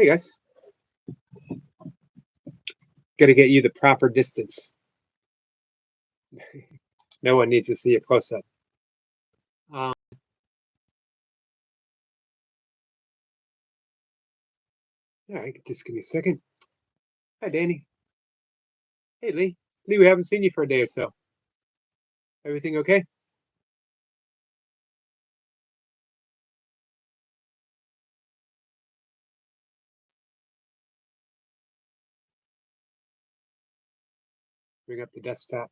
Hey guys, got to get you the proper distance. No one needs to see a close up. Um, all right, just give me a second. Hi, Danny. Hey, Lee. Lee, we haven't seen you for a day or so. Everything okay? Bring up the desktop.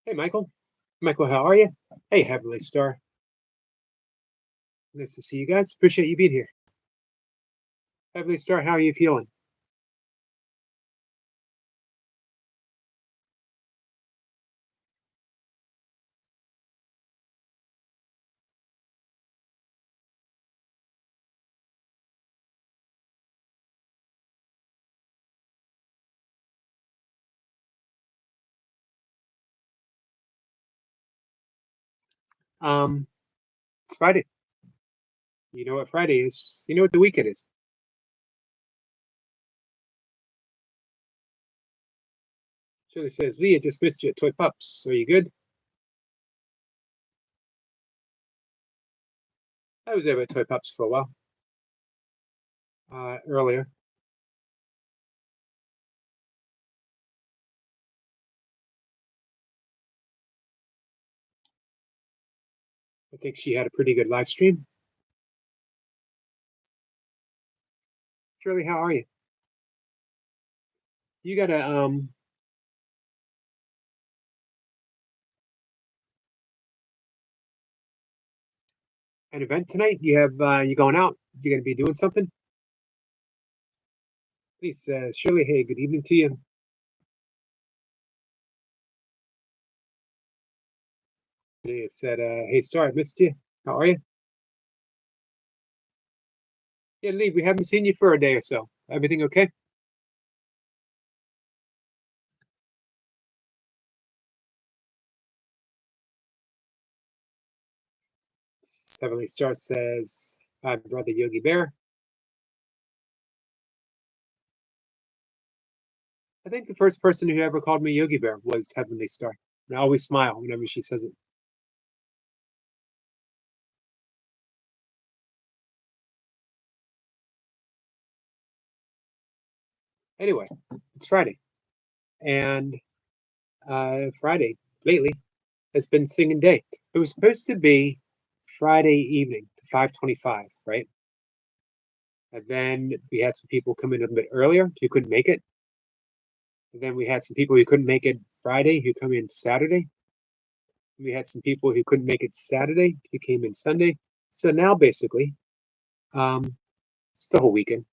Hey, Michael. Michael, how are you? Hey, Heavenly Star. Nice to see you guys. Appreciate you being here. Heavenly Star, how are you feeling? It's Friday. You know what Friday is. You know what the weekend is. Shirley says, Lee, I just missed you at Toy Pups. Are you good? I was there at Toy Pups for a while. Earlier. I think she had a pretty good live stream. Shirley, how are you? You got an event tonight? You have you going out? You gonna be doing something? Please, Shirley. Hey, good evening to you. It said, "Hey, sorry, I missed you. How are you?" Yeah, Lee, we haven't seen you for a day or so. Everything okay? Heavenly Star says, "Hi, brother Yogi Bear." I think the first person who ever called me Yogi Bear was Heavenly Star. And I always smile whenever she says it. Anyway, it's Friday, and Friday lately has been singing day. It was supposed to be Friday evening to 5:25, right? And then we had some people come in a bit earlier who couldn't make it. And then we had some people who couldn't make it Friday who come in Saturday. We had some people who couldn't make it Saturday who came in Sunday. So now basically, um, it's the whole weekend.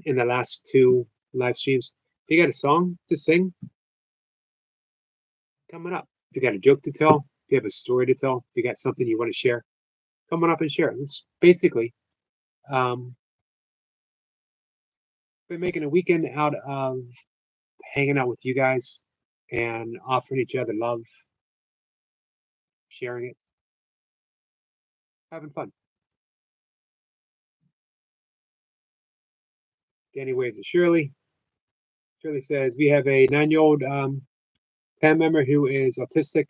In the last two live streams, if you got a song to sing coming up, if you got a joke to tell, if you have a story to tell, if you got something you want to share, come on up and share it. It's basically um, been making a weekend out of hanging out with you guys and offering each other love, sharing it, having fun. Danny waves at Shirley. Shirley says, we have a 9-year-old PAM member who is autistic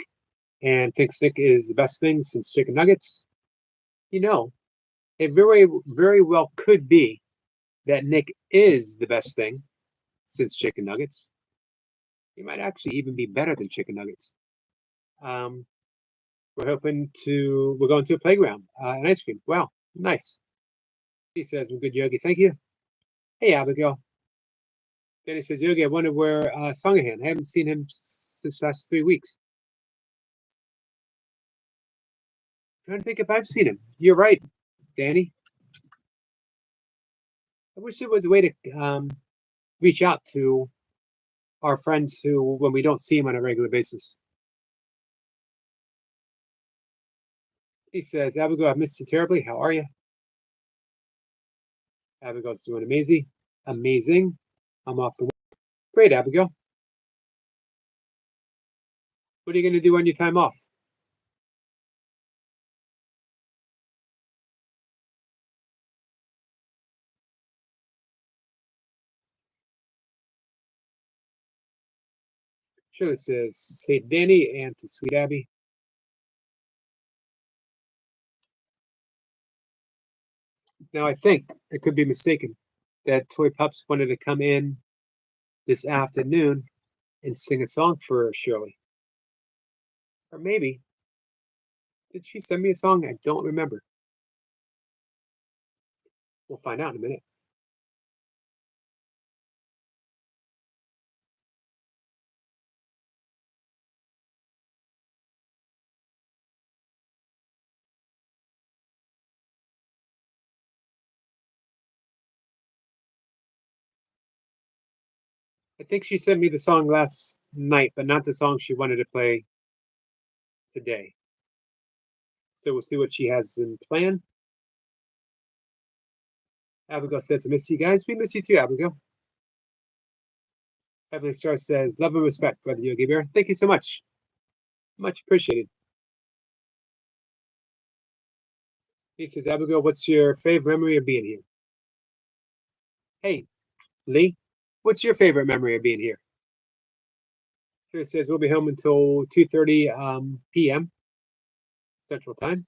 and thinks Nick is the best thing since chicken nuggets. You know, it very, very well could be that Nick is the best thing since chicken nuggets. He might actually even be better than chicken nuggets. Um, we're going to a playground, and ice cream. Wow, nice. He says, well, good Yogi, thank you. Hey, Abigail. Danny says, Yogi, I wonder where Songahan. I haven't seen him since the last 3 weeks. I'm trying to think if I've seen him. You're right, Danny. I wish there was a way to reach out to our friends who, when we don't see them on a regular basis. He says, Abigail, I've missed you terribly. How are you? Abigail's doing amazing. Amazing. I'm off the Great, Abigail. What are you going to do on your time off? Shirley says, hey, Danny, and to Sweet Abby. Now, I think I could be mistaken that Toy Pups wanted to come in this afternoon and sing a song for Shirley. Or maybe, did she send me a song? I don't remember. We'll find out in a minute. I think she sent me the song last night, but not the song she wanted to play today. So we'll see what she has in plan. Abigail says, I miss you guys. We miss you too, Abigail. Heavenly Star says, love and respect, Brother Yogi Bear. Thank you so much. Much appreciated. He says, Abigail, what's your favorite memory of being here? Hey, Lee, what's your favorite memory of being here? So it says we'll be home until 2:30 p.m. Central Time.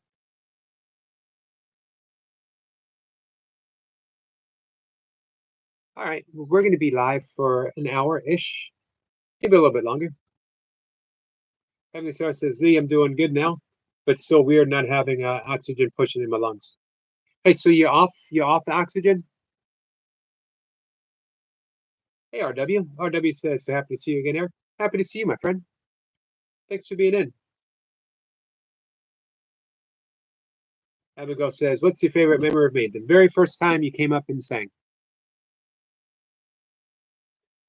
All right, we're going to be live for an hour-ish, maybe a little bit longer. Heavenly Star says, Lee, I'm doing good now, but still weird not having oxygen pushing in my lungs. Hey, so you're off the oxygen? Hey, RW. RW says, so happy to see you again, Eric. Happy to see you, my friend. Thanks for being in. Abigail says, what's your favorite memory of me? The very first time you came up and sang.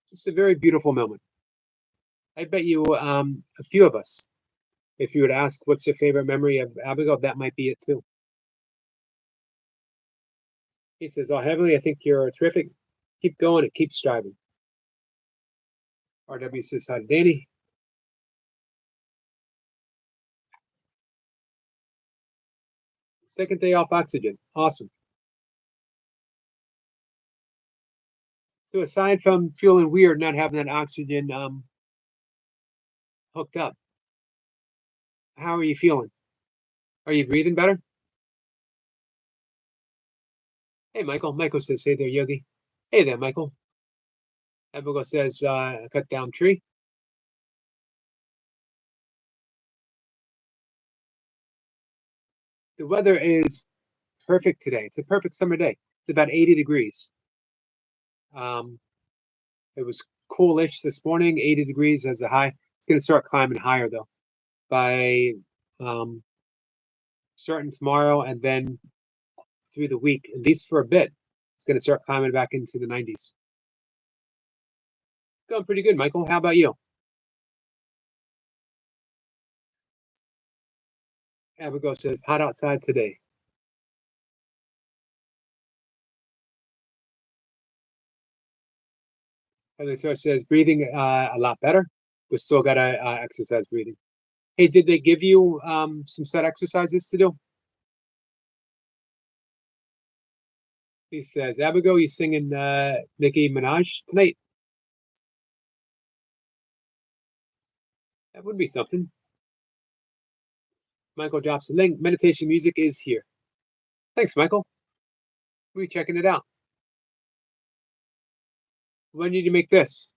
Just a very beautiful moment. I bet you a few of us, if you would ask what's your favorite memory of Abigail, that might be it too. He says, oh, Heavenly, I think you're terrific. Keep going and keep striving. RW says, hi, Danny. Second day off oxygen. Awesome. So aside from feeling weird not having that oxygen hooked up, how are you feeling? Are you breathing better? Hey, Michael. Michael says, hey there, Yogi. Hey there, Michael. Abigail says, cut down tree. The weather is perfect today. It's a perfect summer day. It's about 80 degrees. It was coolish this morning, 80 degrees as a high. It's going to start climbing higher though by starting tomorrow and then through the week, at least for a bit. It's going to start climbing back into the 90s. Going pretty good, Michael. How about you? Abigail says, hot outside today. And so it says, breathing a lot better, but still got to exercise breathing. Hey, did they give you some set exercises to do? He says, Abigail, you singing Nicki Minaj tonight? That would be something. Michael drops a link. Meditation music is here. Thanks, Michael. We're checking it out. When did you make this?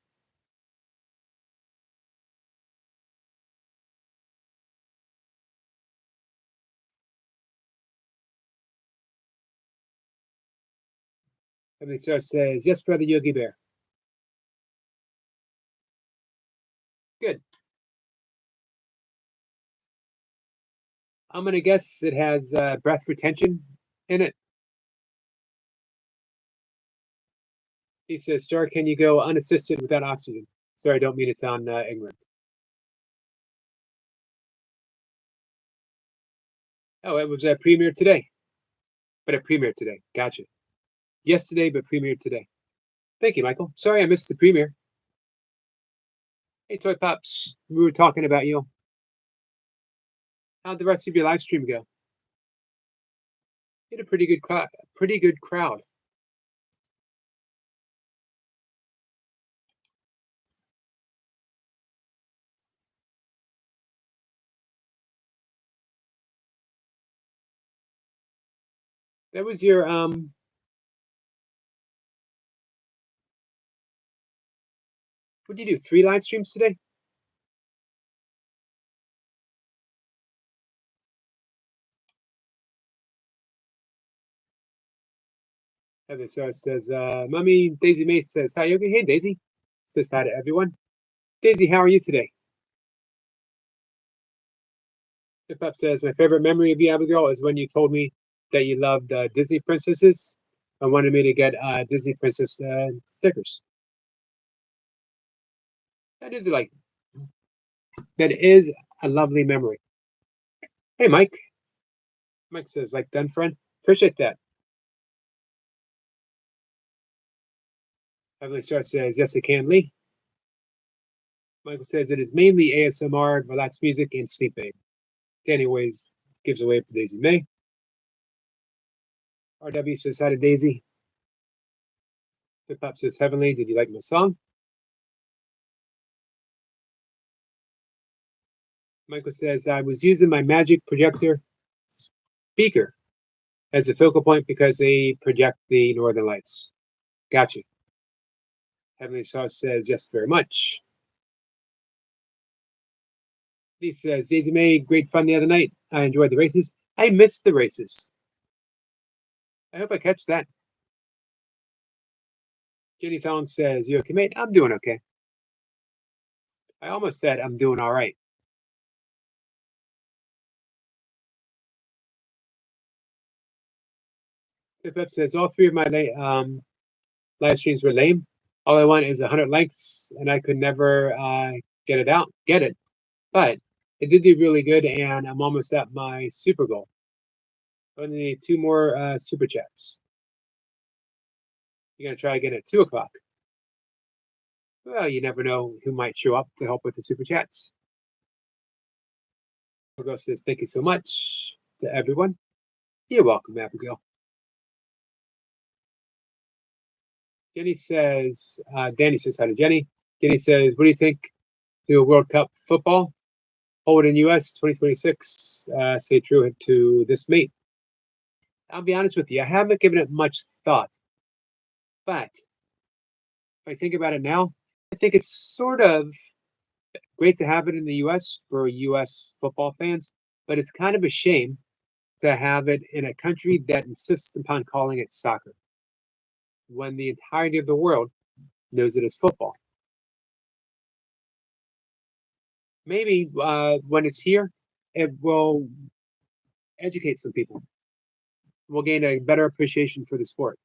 Heavenly Star says, yes, Brother Yogi Bear. Good. I'm going to guess it has breath retention in it. He says, Star, can you go unassisted without oxygen? Sorry, I don't mean to sound ignorant. Oh, it was a premiere today. But it premiered today. Gotcha. Yesterday, but premiered today. Thank you, Michael. Sorry I missed the premiere. Hey, Toy Pops. We were talking about you. How'd the rest of your live stream go? You had a pretty good crowd. Pretty good crowd. That was your What did you do? 3 live streams today? Heaven Star says, Mummy Daisy Mace says, hi, Yogi. Hey, Daisy. Says hi to everyone. Daisy, how are you today? Hip Hop says, my favorite memory of you, Abigail, is when you told me that you loved Disney princesses and wanted me to get Disney princess stickers. That is like, that is a lovely memory. Hey, Mike. Mike says, like done, friend. Appreciate that. Heavenly Star says, yes, I can, Lee. Michael says it is mainly ASMR, relaxed music, and sleep aid. Danny Ways gives away to Daisy May. RW says, hi to Daisy. Hip Hop says, Heavenly, did you like my song? Michael says, I was using my magic projector speaker as a focal point because they project the northern lights. Gotcha. Heavenly Sauce says, yes, very much. He says, Daisy May, great fun the other night. I enjoyed the races. I missed the races. I hope I catch that. Jenny Fallon says, you okay, mate? I'm doing okay. I almost said I'm doing all right. Tip Up says, all 3 of my live streams were lame. All I want is 100 likes, and I could never get it. But it did do really good, and I'm almost at my super goal. I only need 2 more super chats. You're gonna try again at 2 o'clock. Well, you never know who might show up to help with the super chats. Abigail says, thank you so much to everyone. You're welcome, Abigail. Danny says, hi to Jenny. Danny says, what do you think to World Cup football? Hold in US 2026. Stay true to this mate. I'll be honest with you, I haven't given it much thought. But if I think about it now, I think it's sort of great to have it in the US for US football fans, but it's kind of a shame to have it in a country that insists upon calling it soccer when the entirety of the world knows it as football. Maybe when it's here, it will educate some people. We'll gain a better appreciation for the sport.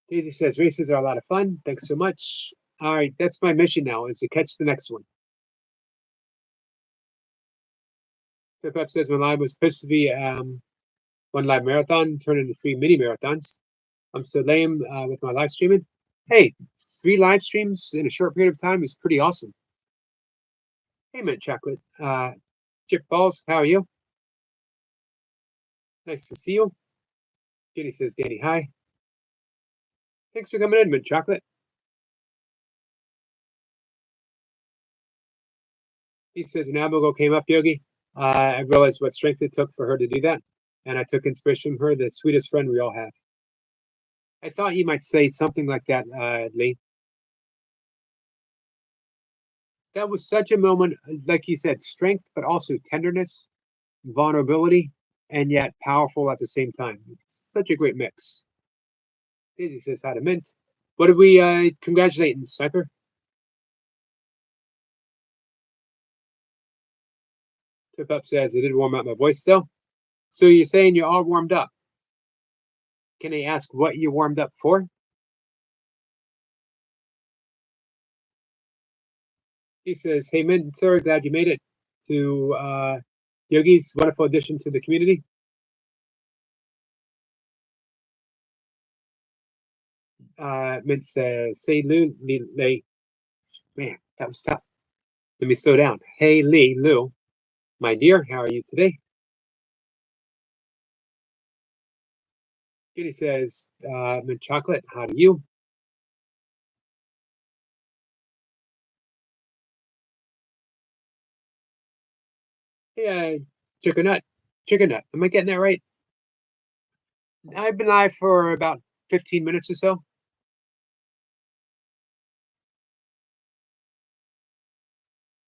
Daisy says races are a lot of fun. Thanks so much. All right, that's my mission now, is to catch the next one. Tip Up says my live was supposed to be one live marathon, turned into 3 mini marathons. I'm so lame with my live streaming. Hey, 3 live streams in a short period of time is pretty awesome. Hey, Mint Chocolate. Chip Balls, how are you? Nice to see you. Jenny says, Danny, hi. Thanks for coming in, Mint Chocolate. He says, when Abigail came up, Yogi, I realized what strength it took for her to do that. And I took inspiration from her, the sweetest friend we all have. I thought you might say something like that, Lee. That was such a moment, like you said, strength, but also tenderness, vulnerability, and yet powerful at the same time. Such a great mix. Daisy says hi to Mint. What did we congratulate in Sniper? Tip Up says, I did warm up my voice still. So you're saying you're all warmed up. Can I ask what you warmed up for? He says, hey, Mint, sir, glad you made it to Yogi's wonderful addition to the community. Mint says, "Say Lou, Lee." Man, that was tough. Let me slow down. Hey, Lee, Lou, my dear, how are you today? Kitty says, "Mint chocolate, how do you?" Hey, chicken nut, chicken nut. Am I getting that right? I've been live for about 15 minutes or so.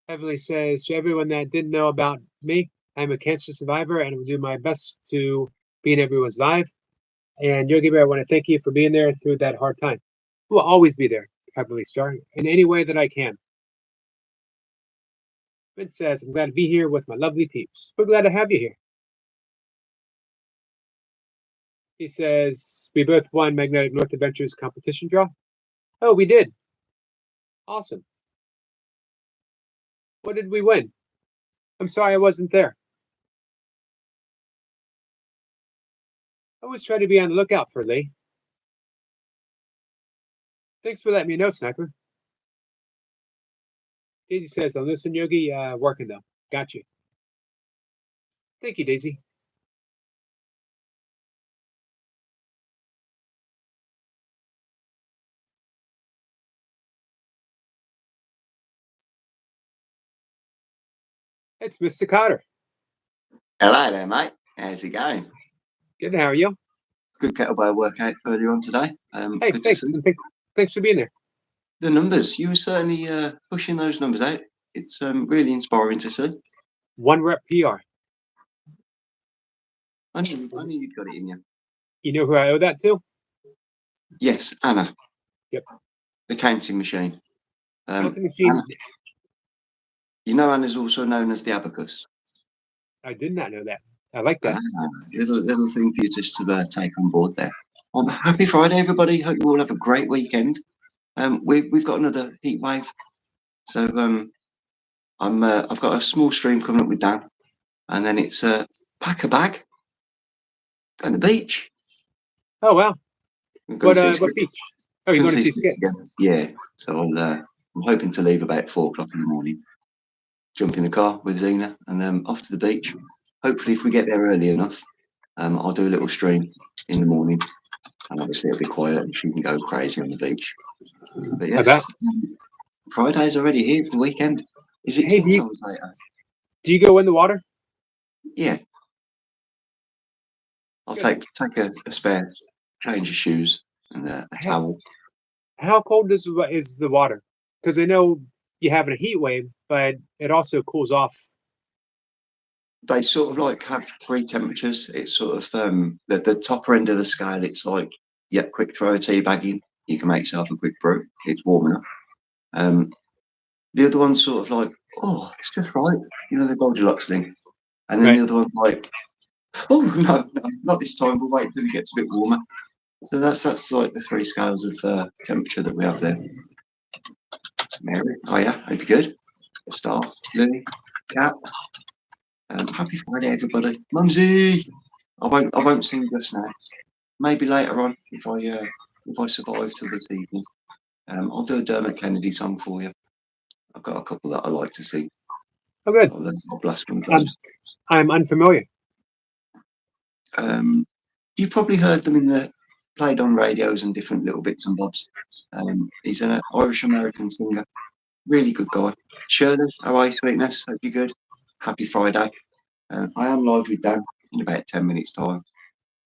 Heavenly says, to everyone that didn't know about me, I'm a cancer survivor and I will do my best to be in everyone's life. And Yogi Bear, I want to thank you for being there through that hard time. We'll always be there, Heavenly Star, in any way that I can. It says, I'm glad to be here with my lovely peeps. We're glad to have you here. He says, we both won Magnetic North Adventures competition draw. Oh, we did. Awesome. What did we win? I'm sorry I wasn't there. I always try to be on the lookout for Lee. Thanks for letting me know, Sniper. Daisy says, I'm listening, Yogi, working though. Got you. Thank you, Daisy. It's Mr. Cotter. Hello there, mate. How's it going? Good, how are you? Good kettlebell workout earlier on today. Hey, good thanks. to see. Thanks for being there. The numbers, you were certainly pushing those numbers out. It's really inspiring to see. 1 rep PR. I knew you'd got it in you. You know who I owe that to? Yes, Anna. Yep. The counting machine. Counting machine. Anna, you know Anna's also known as the abacus. I did not know that. I like that. Little thing for you just to take on board there. Happy Friday, everybody. Hope you all have a great weekend. We've got another heat wave. So I've got a small stream coming up with Dan. And then it's pack a bag, go on the beach. Oh, wow. What beach? Oh, you're going to see skits? Again. Yeah. So I'm hoping to leave about 4 o'clock in the morning, jump in the car with Zena and off to the beach. Hopefully, if we get there early enough, I'll do a little stream in the morning. And obviously, it'll be quiet and she can go crazy on the beach. But yes, Friday's already here. It's the weekend. Is it 6 hours later? Do you go in the water? Yeah. I'll take a spare change of shoes and a towel. How cold is the water? Because I know you have a heat wave, but it also cools off. They sort of like have 3 temperatures. It's sort of the topper end of the scale. It's like, quick throw a tea bag in. You can make yourself a quick brew. It's warm enough. The other one's sort of like, oh, it's just right. You know, the Goldilocks thing. And then the other one like, oh no, not this time. We'll wait until it gets a bit warmer. So that's like the 3 scales of temperature that we have there. Mary, oh yeah, hope you're good. Star, Lily, Cat. Happy Friday, everybody. Mumsy, I won't sing just now. Maybe later on, if I survive till this evening, I'll do a Dermot Kennedy song for you. I've got a couple that I like to sing. Oh, good. I'll blast one of those. I'm unfamiliar. You've probably heard them played on radios and different little bits and bobs. He's an Irish American singer, really good guy. Shirley, how are you, sweetness? Hope you're good. Happy Friday. I am live with Dan in about 10 minutes time.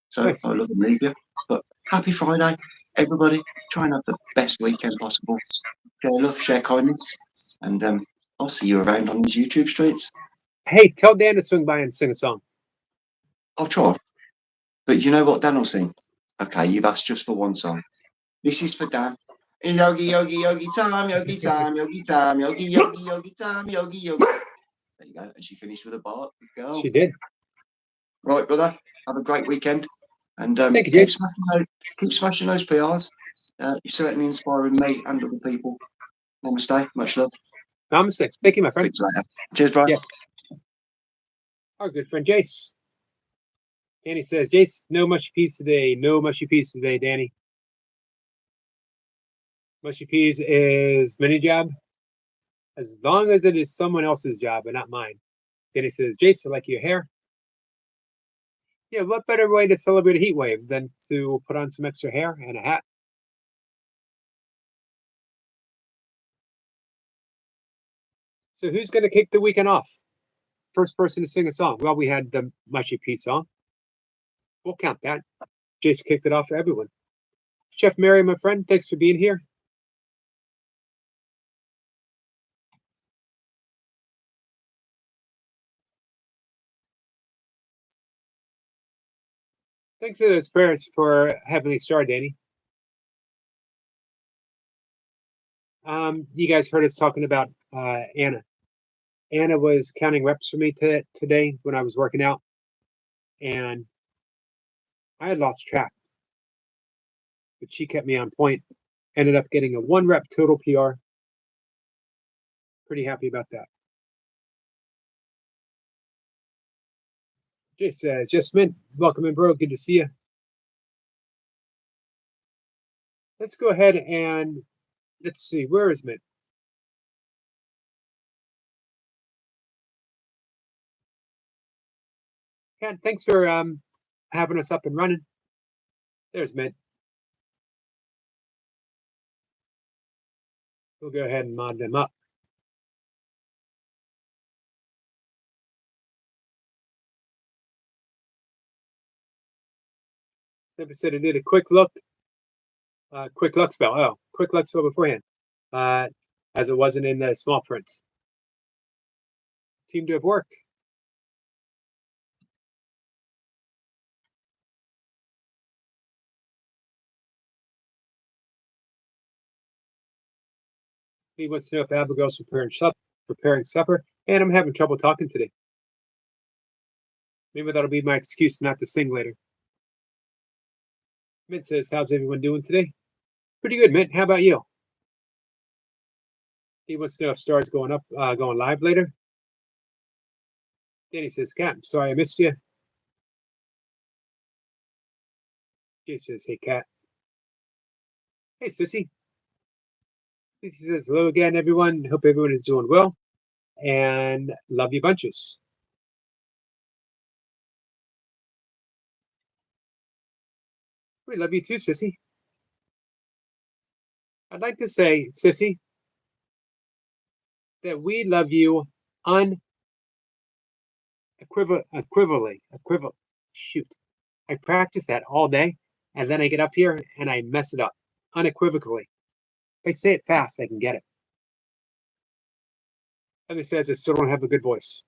So nice. I love to leave you. But happy Friday, everybody. Try and have the best weekend possible. Share love, share kindness. And I'll see you around on these YouTube streets. Hey, tell Dan to swing by and sing a song. I'll try. But you know what Dan will sing? Okay, you've asked just for one song. This is for Dan. Yogi, yogi, yogi time, yogi time, yogi time, yogi, yogi, yogi time, yogi, yogi. There you go. And she finished with a bark. Good girl. She did. Right, brother. Have a great weekend. And thank you, keep smashing those PRs. You're certainly inspiring me and other people. Namaste. Much love. Namaste. Thank you, my friend. Speak to you later. Cheers, bro. Yeah. Our good friend Jace. Danny says, Jace, no mushy peas today. No mushy peas today, Danny. Mushy Peas is mini job, as long as it is someone else's job and not mine. Danny says, Jace, I like your hair. Yeah, what better way to celebrate a heat wave than to put on some extra hair and a hat? So who's going to kick the weekend off? First person to sing a song. Well, we had the Mushy Peas song. We'll count that. Jace kicked it off for everyone. Chef Mary, my friend, thanks for being here. Thanks for those prayers for Heavenly Star, Danny. You guys heard us talking about Anna. Anna was counting reps for me today when I was working out, and I had lost track, but she kept me on point. Ended up getting a 1 rep total PR. Pretty happy about that. Jay says, "Yes, Mint, welcome in, bro. Good to see you." Let's go ahead and let's see. Where is Mint? Ken, thanks for having us up and running. There's Mint. We'll go ahead and mod them up. Simple said I did a quick luck spell. Oh, quick luck spell beforehand, as it wasn't in the small print. Seemed to have worked. He wants to know if Abigail's preparing supper, and I'm having trouble talking today. Maybe that'll be my excuse not to sing later. Mint says, "How's everyone doing today?" Pretty good, Mint. How about you? He wants to know if Star's going live later. Danny says, "Cat, I'm sorry I missed you." Jay says, "Hey, Cat." Hey, Sissy. Sissy says, "Hello again, everyone. Hope everyone is doing well, and love you bunches." We love you too, Sissy. I'd like to say, Sissy, that we love you unequivocally. Shoot. I practice that all day, and then I get up here and I mess it up. Unequivocally. If I say it fast, I can get it. And it says I still don't have a good voice.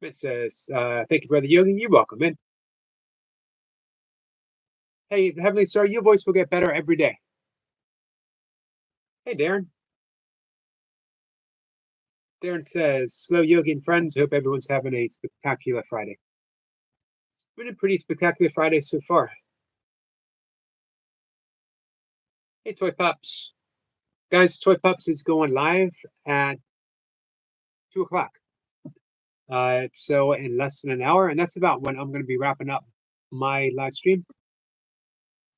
It says, "Thank you, Brother Yogi. You're welcome, man." Hey, Heavenly Star, your voice will get better every day. Hey, Darren. Darren says, "Slow Yogi and friends. Hope everyone's having a spectacular Friday." It's been a pretty spectacular Friday so far. Hey, Toy Pups. Guys, Toy Pups is going live at 2 o'clock. So in less than an hour, and that's about when I'm going to be wrapping up my live stream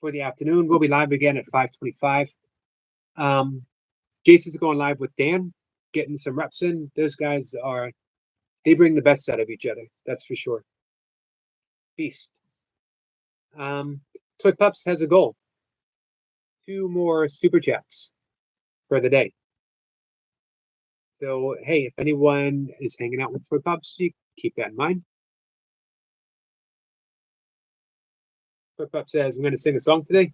for the afternoon. We'll be live again at 5:25. Jason's going live with Dan, getting some reps in. Those guys they bring the best out of each other. That's for sure. Beast. Toy Pups has a goal. 2 more super chats for the day. So, hey, if anyone is hanging out with Toy Pups, you keep that in mind. Toy Pups says, "I'm going to sing a song today."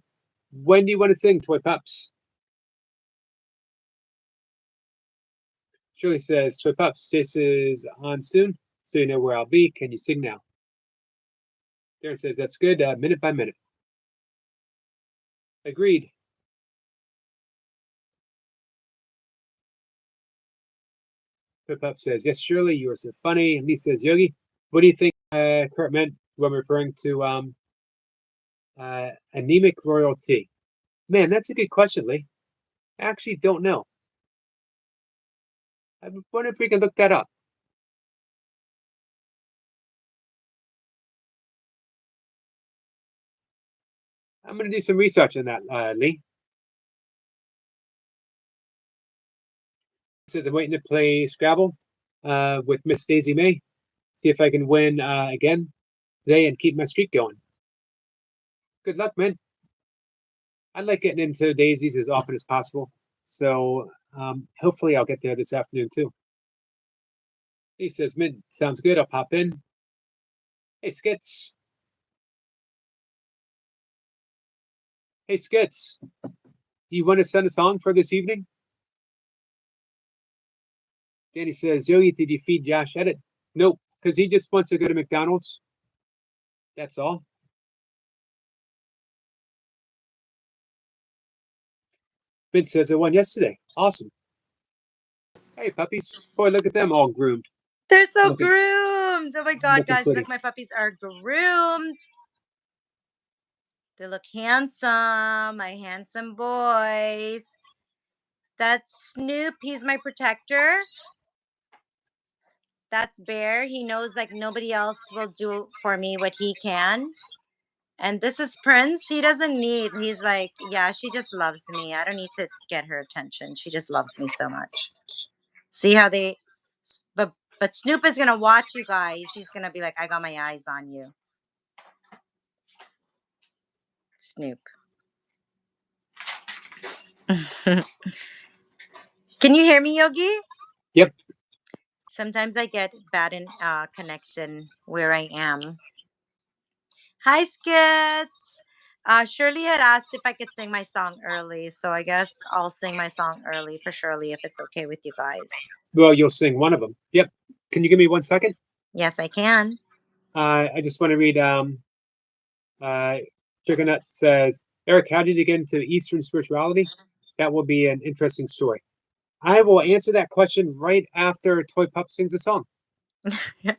When do you want to sing, Toy Pups? Shirley says, "Toy Pups, this is on soon, so you know where I'll be. Can you sing now?" Darren says, "That's good, minute by minute." Agreed. Toy Pup says, "Yes, Shirley, you are so funny." And Lee says, "Yogi, what do you think Kurt meant when referring to anemic royalty?" Man, that's a good question, Lee. I actually don't know. I wonder if we can look that up. I'm going to do some research on that, Lee. Says I'm waiting to play Scrabble with Miss Daisy May. See if I can win again today and keep my streak going. Good luck, man. I like getting into daisies as often as possible. So hopefully I'll get there this afternoon too. He says, Mint, sounds good. I'll pop in. Hey, Skits. Hey, Skits. You want to send a song for this evening? Danny says, Yogi, did you feed Josh Edit? Nope, because he just wants to go to McDonald's. That's all. Mint says, I won yesterday. Awesome. Hey, puppies. Boy, look at them all groomed. They're so groomed. Oh my God, guys. pretty. Look, my puppies are groomed. They look handsome. My handsome boys. That's Snoop. He's my protector. That's Bear. He knows like nobody else will do for me what he can. And this is Prince. He doesn't need. He's like, yeah, she just loves me. I don't need to get her attention. She just loves me so much. See how they... But Snoop is going to watch you guys. He's going to be like, I got my eyes on you. Snoop. Can you hear me, Yogi? Yep. Sometimes I get bad in connection where I am. Hi, Skits. Shirley had asked if I could sing my song early, so I guess I'll sing my song early for Shirley if it's okay with you guys. Well, you'll sing one of them. Yep. Can you give me 1 second? Yes, I can. I just want to read. Chicken says, Eric, how did you get into Eastern spirituality? That will be an interesting story. I will answer that question right after Toy Pup sings a song.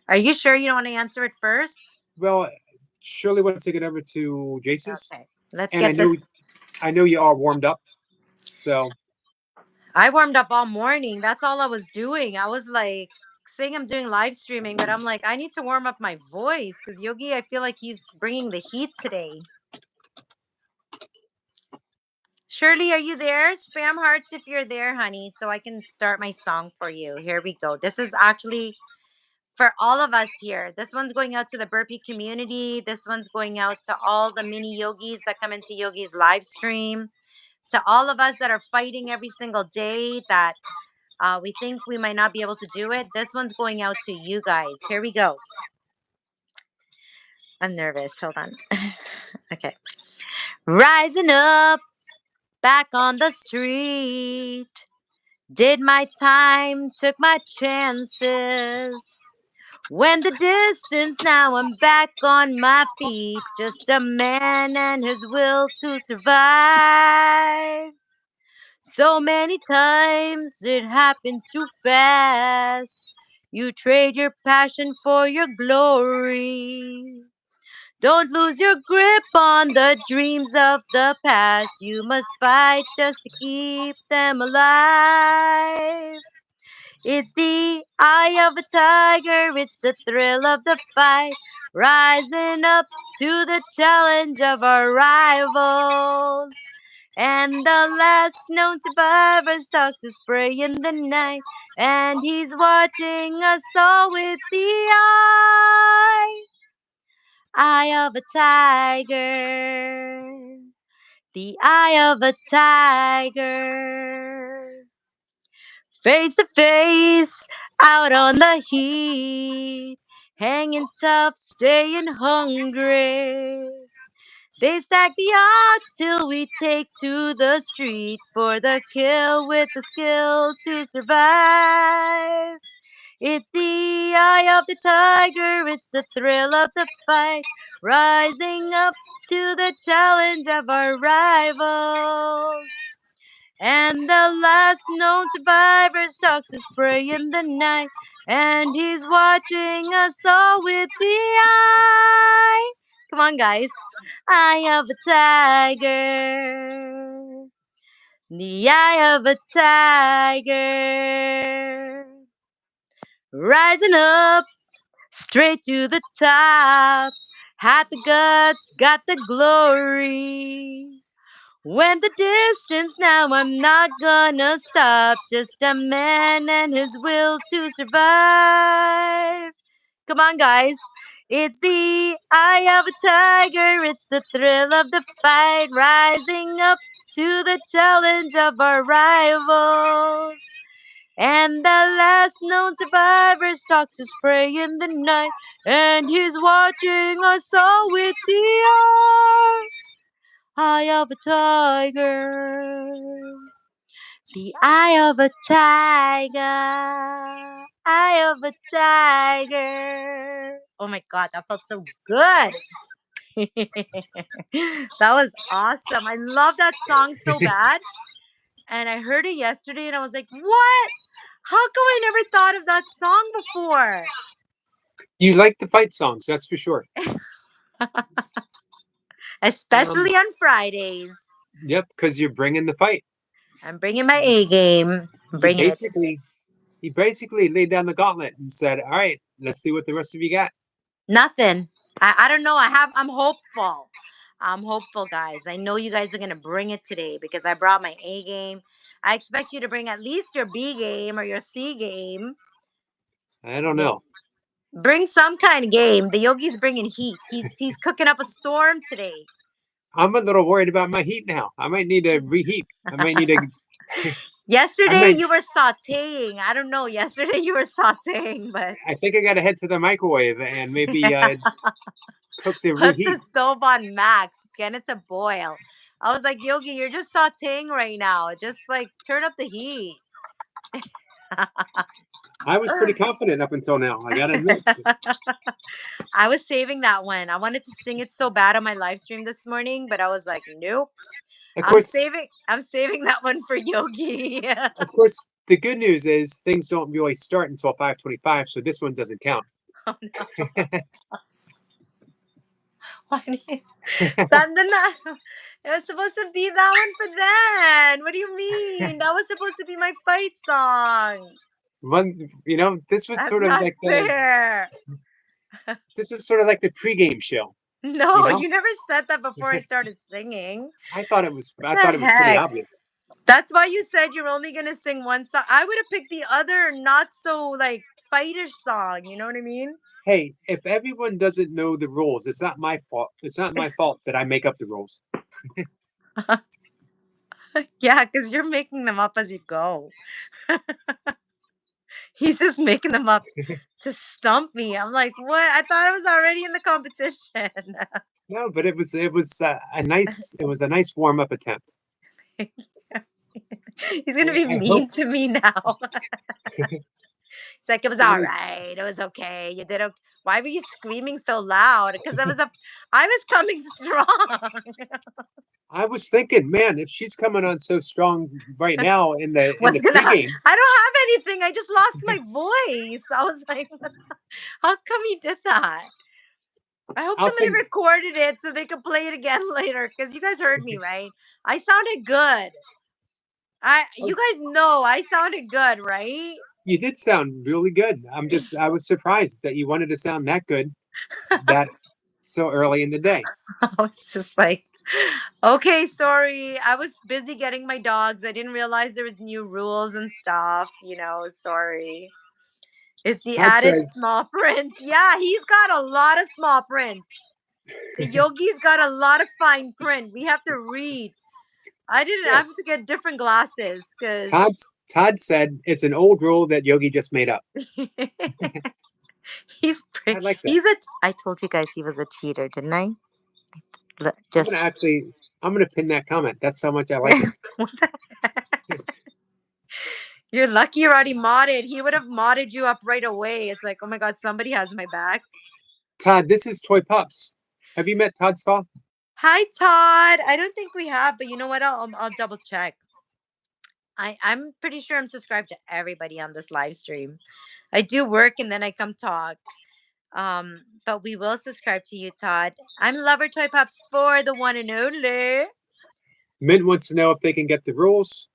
Are you sure you don't want to answer it first? Well, Shirley wants to get over to Jace's. Okay, let's and get this. I know you are warmed up, so. I warmed up all morning. That's all I was doing. I was like saying I'm doing live streaming, but I'm like, I need to warm up my voice because Yogi, I feel like he's bringing the heat today. Shirley, are you there? Spam hearts if you're there, honey, so I can start my song for you. Here we go. This is actually for all of us here. This one's going out to the burpee community. This one's going out to all the mini yogis that come into Yogi's live stream. To all of us that are fighting every single day that we think we might not be able to do it. This one's going out to you guys. Here we go. I'm nervous. Hold on. Okay. Rising up, back on the street. Did my time, took my chances. Went the distance, now I'm back on my feet. Just a man and his will to survive. So many times it happens too fast. You trade your passion for your glory. Don't lose your grip on the dreams of the past. You must fight just to keep them alive. It's the eye of a tiger, it's the thrill of the fight. Rising up to the challenge of our rivals. And the last known survivor stalks his prey in the night. And he's watching us all with the eye of a tiger. The eye of a tiger. Face to face, out on the heat. Hanging tough, staying hungry. They stack the odds till we take to the street for the kill with the skill to survive. It's the eye of the tiger, it's the thrill of the fight, rising up to the challenge of our rivals. And the last known survivor stalks his prey in the night, and he's watching us all with the eye. Come on, guys. Eye of a tiger. The eye of a tiger. Rising up, straight to the top. Had the guts, got the glory. Went the distance, now I'm not gonna stop. Just a man and his will to survive. Come on, guys. It's the eye of a tiger. It's the thrill of the fight, rising up to the challenge of our rivals. And the last known survivor stalks his prey in the night, and he's watching us all with the eye of a tiger. The eye of a tiger. Eye of a tiger. Oh my god, that felt so good. That was awesome. I love that song so bad. And I heard it yesterday and I was like, what? How come I never thought of that song before? You like the fight songs, that's for sure. Especially on Fridays. Yep, because you're bringing the fight. I'm bringing my A game. I'm bringing it. He basically laid down the gauntlet and said, "All right, let's see what the rest of you got." Nothing. I don't know. I'm hopeful. I'm hopeful, guys. I know you guys are gonna bring it today because I brought my A game. I expect you to bring at least your B game or your C game. I don't know. Bring some kind of game. The Yogi's bringing heat. He's cooking up a storm today. I'm a little worried about my heat now. I might need to reheat. I might need to. Yesterday you were sauteing. I don't know. Yesterday you were sauteing, but I think I got to head to the microwave and maybe cook the put reheat. the stove on max. Get it to boil. I was like, Yogi, you're just sauteing right now. Just like turn up the heat. I was pretty confident up until now. I gotta admit. I was saving that one. I wanted to sing it so bad on my live stream this morning, but I was like, nope. Of course, I'm saving that one for Yogi. of course, the good news is things don't really start until 5:25, so this one doesn't count. Oh no. Why do you... It was supposed to be that one for then. What do you mean? That was supposed to be my fight song. This was That's sort of not like fair. this was sort of like the pregame show. No, you never said that before I started singing. I thought it was pretty obvious. That's why you said you're only gonna sing one song. I would have picked the other not so like fightish song, you know what I mean? Hey, if everyone doesn't know the rules, it's not my fault. It's not my fault that I make up the rules. Yeah, because you're making them up as you go. He's just making them up to stump me. I'm like, what? I thought I was already in the competition. No, but it was a nice warm up attempt. He's gonna be mean to me now. It's like, it was all right. It was okay. You did okay. Why were you screaming so loud? Because I was coming strong. I was thinking, man, if she's coming on so strong right now in the pregame. I don't have anything. I just lost my voice. I was like, how come he did that? I hope somebody recorded it so they could play it again later. Because you guys heard me, right? I sounded good. You guys know I sounded good, right? You did sound really good. I was surprised that you wanted to sound that good that so early in the day. I was just like, okay, sorry. I was busy getting my dogs. I didn't realize there was new rules and stuff, sorry. It's the added small print. Yeah, he's got a lot of small print. The Yogi's got a lot of fine print. We have to read. I have to get different glasses because Todd said it's an old rule that Yogi just made up. He's pretty. I like that. I told you guys he was a cheater, didn't I? I'm gonna pin that comment. That's how much I like it. You're lucky you're already modded. He would have modded you up right away. It's like, oh my god, somebody has my back. Todd, this is Toy Pups. Have you met Todd Stahl? Hi, Todd. I don't think we have, but you know what? I'll double check. I'm pretty sure I'm subscribed to everybody on this live stream. I do work and then I come talk. But we will subscribe to you, Todd. I'm Lover Toy Pops for the one and only. Mint wants to know if they can get the rules.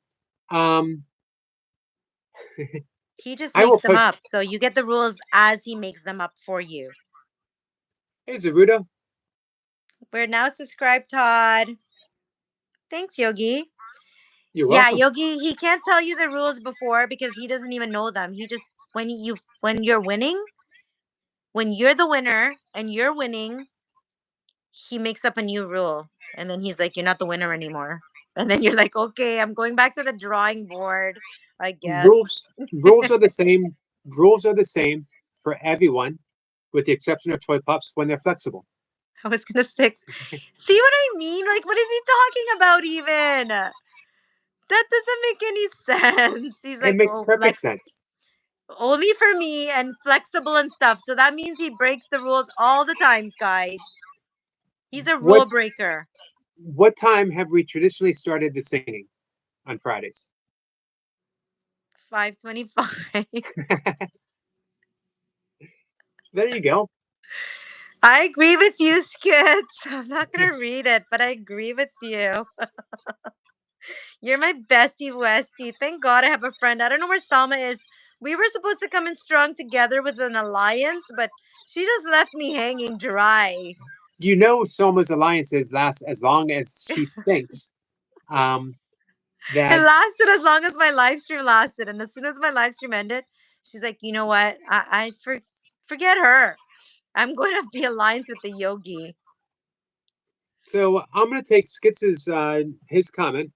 He just makes them up. So you get the rules as he makes them up for you. Hey, Zaruda. We're now subscribed, Todd. Thanks, Yogi. You're Yeah, welcome. Yogi, he can't tell you the rules before because he doesn't even know them. He just when you're winning, when you're the winner and you're winning, he makes up a new rule. And then he's like, "You're not the winner anymore." And then you're like, "Okay, I'm going back to the drawing board, I guess." Rules are the same. Rules are the same for everyone, with the exception of toy pups when they're flexible. I was gonna say, see what I mean? Like, what is he talking about even? That doesn't make any sense. He's It like, makes oh, perfect flex sense. only for me and flexible and stuff. So that means he breaks the rules all the time, guys. He's a What rule breaker. what time have we traditionally started the singing on Fridays? 5:25. There you go. I agree with you, Skits. I'm not gonna read it, but I agree with you. You're my bestie Westie. Thank God I have a friend. I don't know where Salma is. We were supposed to come in strong together with an alliance, but she just left me hanging dry. You know, Soma's alliances last as long as she thinks. It That lasted as long as my live stream lasted. And as soon as my live stream ended, she's like, you know what? Forget her. I'm going to be alliance with the yogi. so I'm going to take Skitz's his comment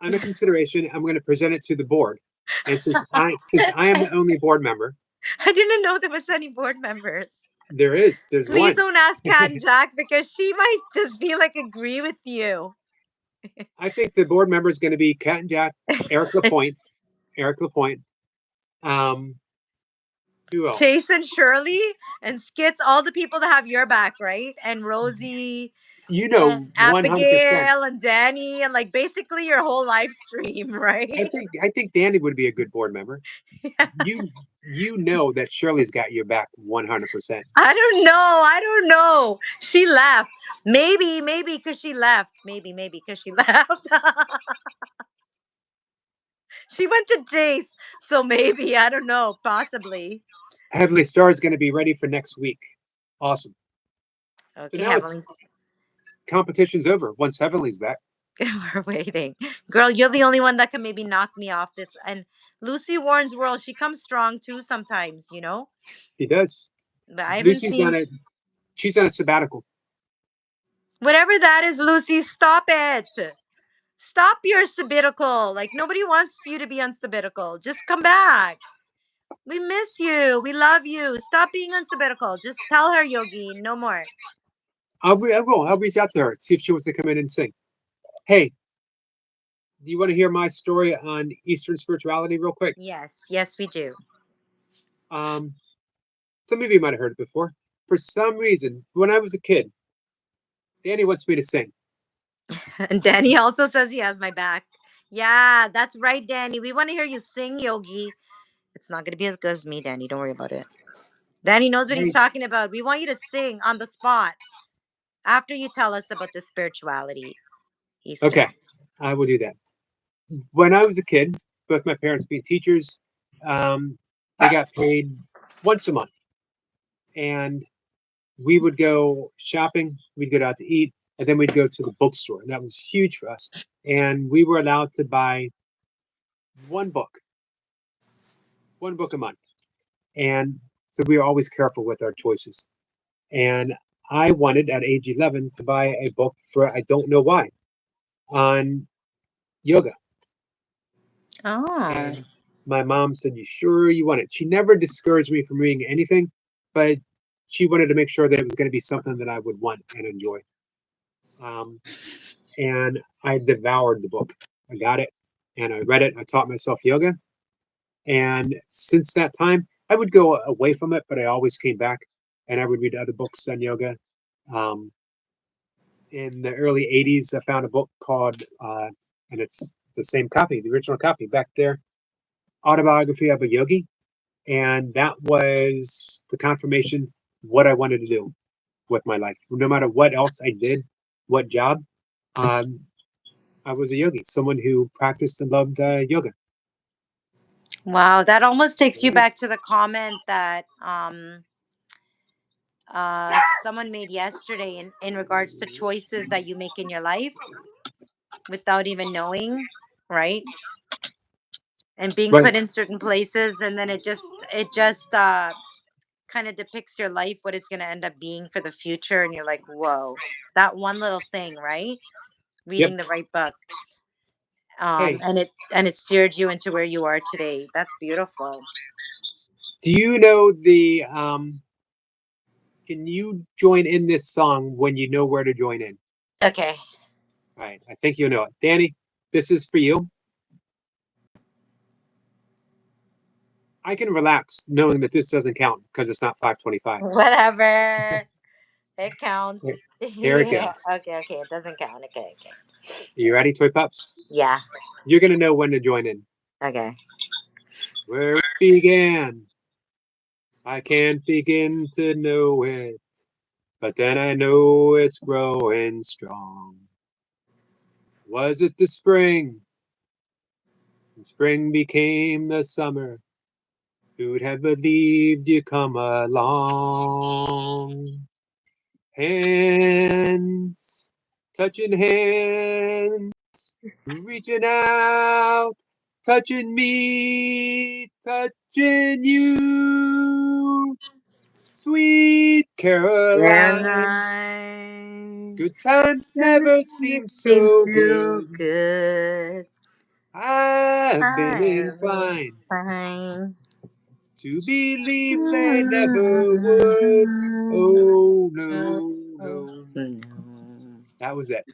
under consideration. I'm going to present it to the board, and since I am the only board member, I didn't know there was any board members. there's Please one. don't ask Kat and Jack because she might just be like, agree with you. I think the board member is going to be Cat and Jack, Eric Lapointe, Um, who else? Chase and Shirley and Skits, all the people that have your back, right? And Rosie You and know, 100%. Abigail and Danny and like basically your whole live stream, right? I think Danny would be a good board member. You know that Shirley's got your back 100%. I don't know. She left. Maybe because she left. Maybe because she left. She went to Jace. So maybe, I don't know, possibly. Heavenly Star is going to be ready for next week. Awesome. Okay, So now Heavenly. competition's over once Heavenly's back. We're waiting. Girl, you're the only one that can maybe knock me off this. And Lucy Warren's world, she comes strong too sometimes, you know? She does. But I haven't Lucy's seen she's on a sabbatical. whatever that is, Lucy, stop it. Stop your sabbatical. Like nobody wants you to be on sabbatical. Just come back. We miss you. We love you. Stop being on sabbatical. Just tell her, Yogi, no more. I will. I'll reach out to her, see if she wants to come in and sing. Hey, do you want to hear my story on Eastern spirituality real quick? Yes, we do. Some of you might have heard it before. For some reason, when I was a kid, Danny wants me to sing. And Danny also says he has my back. Yeah, that's right, Danny. We want to hear you sing, Yogi. It's not going to be as good as me, Danny. Don't worry about it. Danny knows what he's talking about. We want you to sing on the spot after you tell us about the spirituality. Eastern. Okay, I will do that. When I was a kid, both my parents being teachers, they got paid once a month. And we would go shopping, we'd go out to eat, and then we'd go to the bookstore. And that was huge for us. And we were allowed to buy one book a month. And so we were always careful with our choices. And I wanted at age 11 to buy a book for, I don't know why, on yoga. Oh. And my mom said, "You sure you want it?" She never discouraged me from reading anything, but she wanted to make sure that it was going to be something that I would want and enjoy. And I devoured the book. I got it and I read it. I taught myself yoga. And since that time, I would go away from it, but I always came back and I would read other books on yoga. In the early 80s, I found a book called, and it's the same copy, the original copy back there, Autobiography of a Yogi. And that was the confirmation what I wanted to do with my life. No matter what else I did, what job, I was a yogi, someone who practiced and loved yoga. Wow, that almost takes you back to the comment that someone made yesterday in regards to choices that you make in your life. without even knowing, right? And being Right. put in certain places, and then it just kind of depicts your life, what it's going to end up being for the future, and you're like, whoa, that one little thing, right? Reading Yep. the right book, Hey, and it steered you into where you are today. That's beautiful. do you know the can you join in this song when you know where to join in? Okay. All right, I think you know it. Danny, this is for you. I can relax knowing that this doesn't count because it's not 525. Whatever. It counts. Here it Yeah. goes. Okay. It doesn't count. Okay. You ready, Toy Pups? Yeah. You're going to know when to join in. Okay. Where it began, I can't begin to know it, but then I know it's growing strong. Was it the spring? And spring became the summer. Who'd have believed you come along? Hands, touching hands, reaching out, touching me, touching you. Sweet Caroline, Caroline. good times never seem Seems so so good. good. I've been I'm inclined fine. to believe they never would. Oh, no, no. That was it.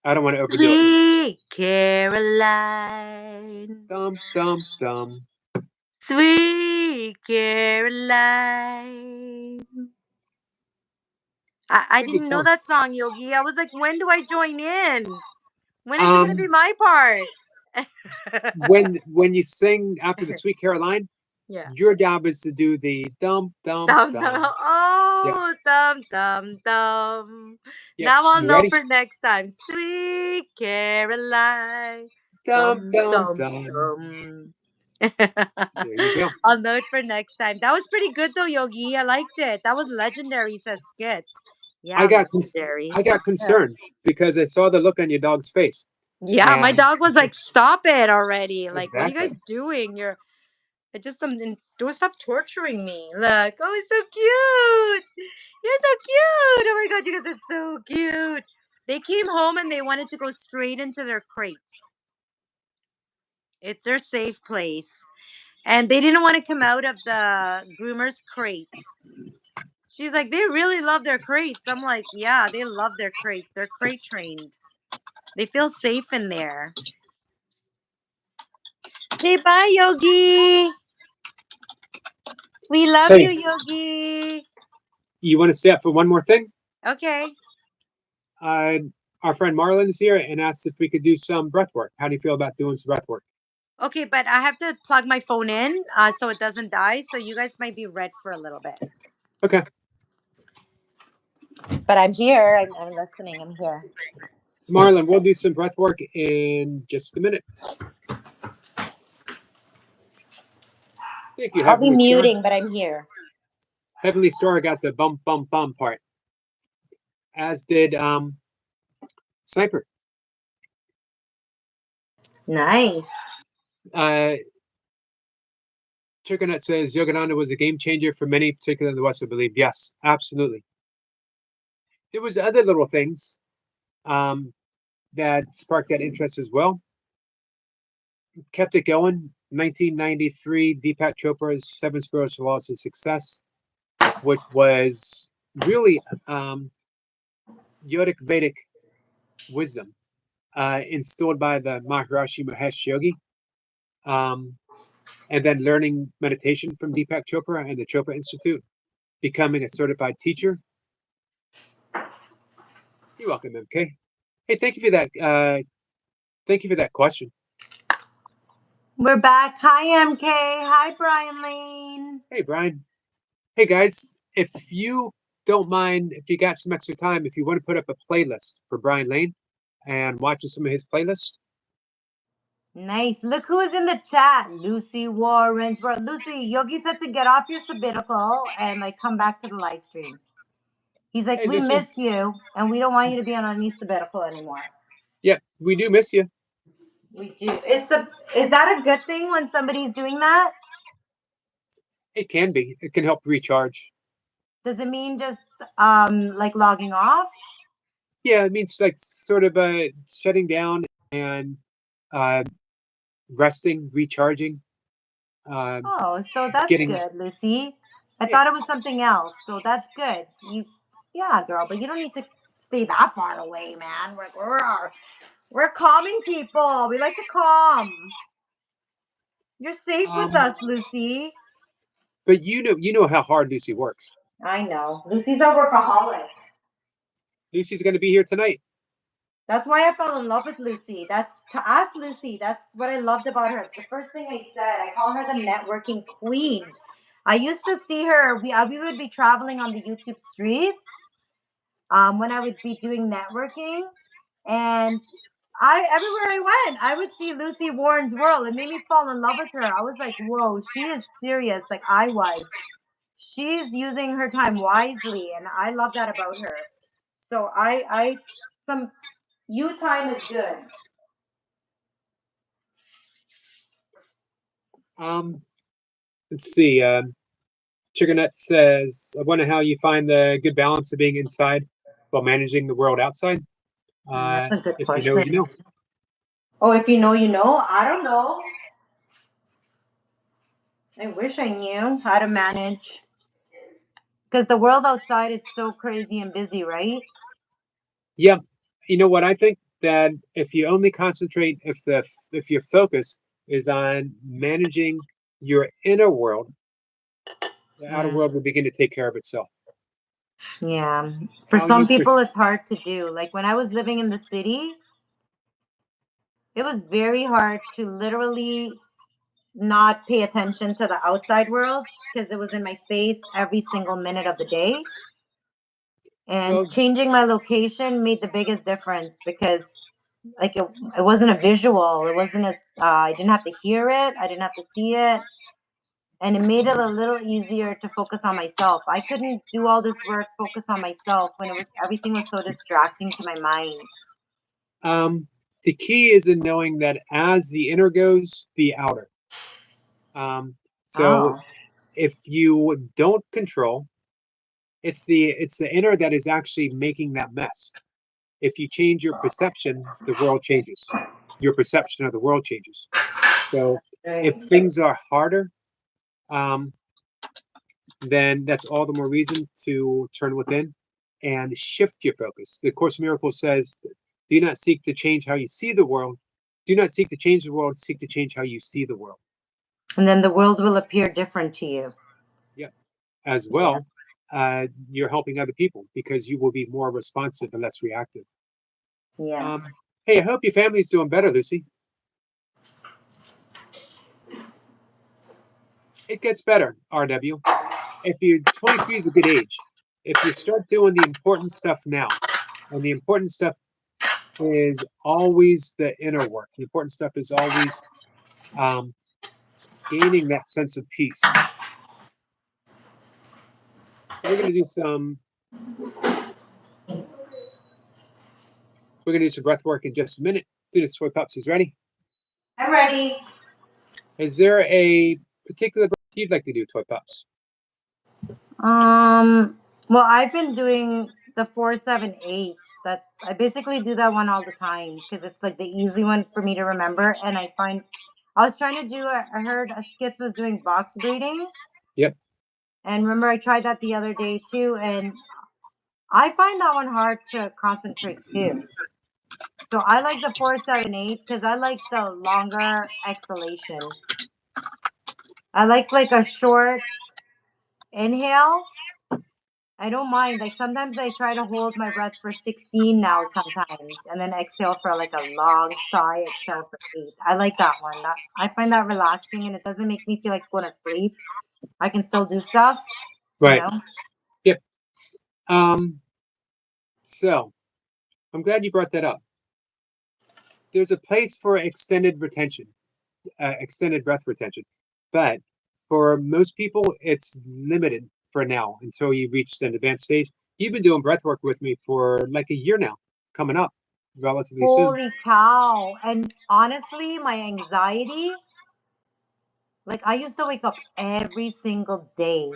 I don't want to overdo it. Sweet Caroline. Dum, dum, dum. Sweet Caroline. I Pretty good didn't know song. that song, Yogi. I was like, when do I join in? When is it going to be my part? When you sing after the Sweet Caroline, Yeah. your job is to do the dum, dum, Dum, dum. dum. Yep. Oh, dum, dum, dum. Yep. Now I'll You know ready? for next time. Sweet Caroline. Dum, Dum, dum, dum, dum. dum. There you go. I'll know it for next time. That was pretty good though, Yogi. I liked it. That was legendary, says Skits. Yeah, legendary. I got concerned because I saw the look on your dog's face. Yeah, my And dog was like, "Stop it already! Like, what are you exactly. guys doing? Don't stop torturing me. Look, oh, it's so cute. You're so cute. Oh my god, you guys are so cute. They came home and they wanted to go straight into their crates. It's their safe place, and they didn't want to come out of the groomer's crate. She's like, they really love their crates. I'm like, yeah, they love their crates. They're crate trained. They feel safe in there. Say bye, Yogi. We love you, Hey, Yogi. you want to stay up for one more thing? Okay. Our friend Marlon is here and asked if we could do some breath work. How do you feel about doing some breath work? Okay, but I have to plug my phone in so it doesn't die. So you guys might be red for a little bit. Okay. But I'm here. I'm listening. I'm here. Marlon, we'll do some breath work in just a minute. Thank you, I'll be Heavenly Star. muting, but I'm here. Heavenly Star got the bum, bum, bum part, as did Sniper. Nice. Chickenut says Yogananda was a game changer for many, particularly in the West, I believe. Yes, absolutely. There was other little things that sparked that interest as well. Kept it going. 1993, Deepak Chopra's Seven Spiritual Laws of Success, which was really Yogic Vedic wisdom instilled by the Maharishi Mahesh Yogi. And then learning meditation from Deepak Chopra and the Chopra Institute, becoming a certified teacher. You're welcome, MK. Hey, thank you for that. Thank you for that question. We're back. Hi, MK. Hi, Brian Lane. Hey, Brian. Hey, guys. If you don't mind, if you got some extra time, if you want to put up a playlist for Brian Lane and watch some of his playlists. Nice. Look who is in the chat. Lucy Warrens. Lucy, Yogi said to get off your sabbatical and like come back to the live stream. He's like, Hey, we Lucy. miss you and we don't want you to be on any sabbatical anymore. Yeah, we do miss you. We do. Is that a good thing when somebody's doing that? It can be. It can help recharge. Does it mean just like logging off? Yeah, it means like sort of shutting down and uh, resting, recharging, uh, Oh, so that's getting. good, Lucy. I Yeah. thought it was something else. So that's good. Yeah, girl, but you don't need to stay that far away, man. We're calming people. We like to calm. You're safe with Um, us, Lucy. but you know how hard Lucy works. I know. Lucy's a workaholic. Lucy's going to be here tonight. That's why I fell in love with Lucy. That's to ask Lucy. That's what I loved about her. It's the first thing I said. I call her the networking queen. I used to see her. We would be traveling on the YouTube streets when I would be doing networking, and I everywhere I went, I would see Lucy Warren's World. It made me fall in love with her. I was like, whoa, she is serious. Like I was. She's using her time wisely, and I love that about her. So some you time is good. Um, let's see. Chicken Nut says, "I wonder how you find the good balance of being inside while managing the world outside. That's a good If you know, you question. know." Oh, if you know, you know. I don't know. I wish I knew how to manage because the world outside is so crazy and busy, right? Yeah, you know what I think that if you only concentrate, if your focus is on managing your inner world, the outer Mm, world will begin to take care of itself. yeah. For How some you people, pers- it's hard to do. Like when I was living in the city, it was very hard to literally not pay attention to the outside world because it was in my face every single minute of the day. And well, changing my location made the biggest difference because like it wasn't a visual. It wasn't as I didn't have to hear it. I didn't have to see it. And it made it a little easier to focus on myself. I couldn't do all this work, focus on myself when everything was so distracting to my mind. um, the key is in knowing that as the inner goes, the outer. So Oh. if you don't control, it's the inner that is actually making that mess. If you change your perception, the world changes. Your perception of the world changes. So if Right. things are harder, um, then that's all the more reason to turn within and shift your focus. The Course in Miracles says, do not seek to change how you see the world. Do not seek to change the world, seek to change how you see the world. And then the world will appear different to you. Yeah. As Yeah. well, you're helping other people because you will be more responsive and less reactive. Yeah. Hey, I hope your family's doing better, Lucy. It gets better, RW. If you're 23 is a good age. If you start doing the important stuff now, and the important stuff is always the inner work. The important stuff is always um, gaining that sense of peace. So we're gonna do some. We're gonna do some breath work in just a minute. Do this. Toy Pups is ready. I'm ready. Is there a particular breath you'd like to do, Toy Pups? Well, I've been doing the 478. That I basically do that one all the time because it's like the easy one for me to remember. And I find I was trying to do. I heard a Skits was doing box breathing, Yep. and remember I tried that the other day too, and I find that one hard to concentrate too. So I like the 478 because I like the longer exhalation. I like a short inhale. I don't mind. Like sometimes I try to hold my breath for 16 now sometimes and then exhale for like a long sigh, exhale for 8. I like that one. I find that relaxing and it doesn't make me feel like going to sleep. I can still do stuff, you Right. know? Yep. So I'm glad you brought that up. There's a place for extended retention, extended breath retention, but for most people, it's limited for now until you reach an advanced stage. You've been doing breath work with me for like a year now, coming up. relatively soon. Holy cow. And honestly, my anxiety, like I used to wake up every single day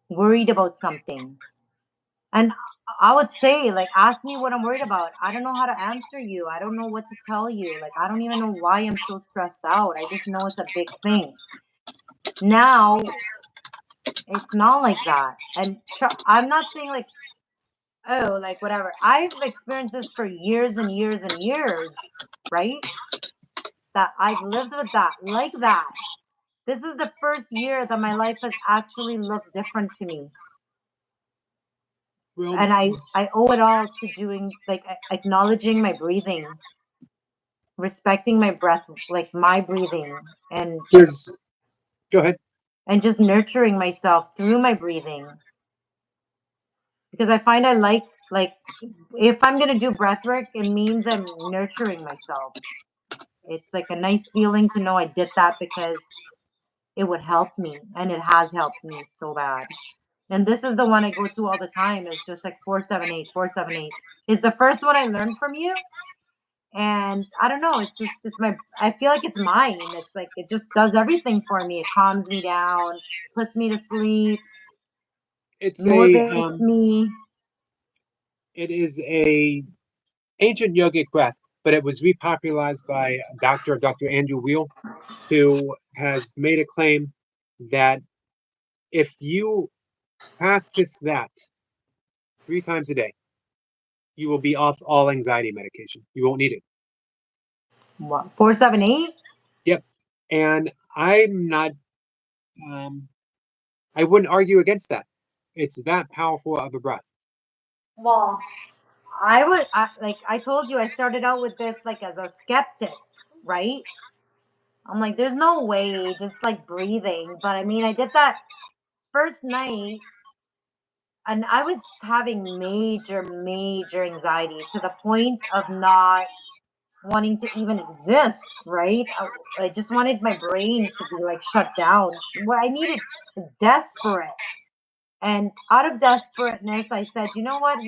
worried about something. And I would say, like, ask me what I'm worried about. I don't know how to answer you. I don't know what to tell you. Like, I don't even know why I'm so stressed out. I just know it's a big thing. Now, it's not like that. And I'm not saying, like, oh, like, whatever. I've experienced this for years and years and years, right? That I've lived with that, like that. This is the first year that my life has actually looked different to me. Well, And I owe it all to doing, like, acknowledging my breathing, respecting my breath, like my breathing, and go ahead. just nurturing myself through my breathing. Because I find I like if I'm gonna do breath work, it means I'm nurturing myself. It's like a nice feeling to know I did that because it would help me, and it has helped me so bad. And this is the one I go to all the time. It's just like 478, 478. Is the first one I learned from you. And I don't know, it's my, I feel like it's mine. It's like it just does everything for me. It calms me down, puts me to sleep, It's motivates me. it is a ancient yogic breath, but it was repopularized by Dr. Andrew Weil, who has made a claim that if you practice that 3 times a day, you will be off all anxiety medication. You won't need it. What, 478? Yep. And I'm not, I wouldn't argue against that. It's that powerful of a breath. Well, like I told you, I started out with this like as a skeptic, right? I'm like, there's no way, just like breathing. But I mean, I did that first night, and I was having major anxiety to the point of not wanting to even exist, right? I just wanted my brain to be like shut down. What I needed was desperate. And out of desperateness, I said, you know what?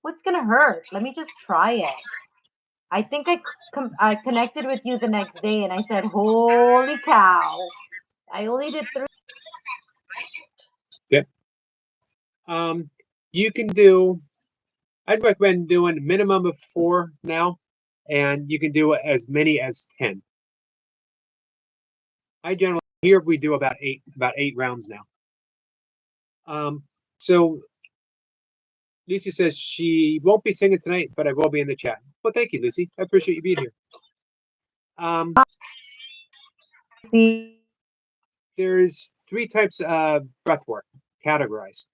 What's gonna hurt? Let me just try it. I think I connected with you the next day, and I said, "Holy cow! I only did 3." Yep. You can do, I'd recommend doing a minimum of 4 now, and you can do as many as 10. I generally, here we do about 8 rounds now. So Lucy says she won't be singing tonight, but I will be in the chat. Well, thank you, Lucy. I appreciate you being here. See, There's 3 types of breath work categorized.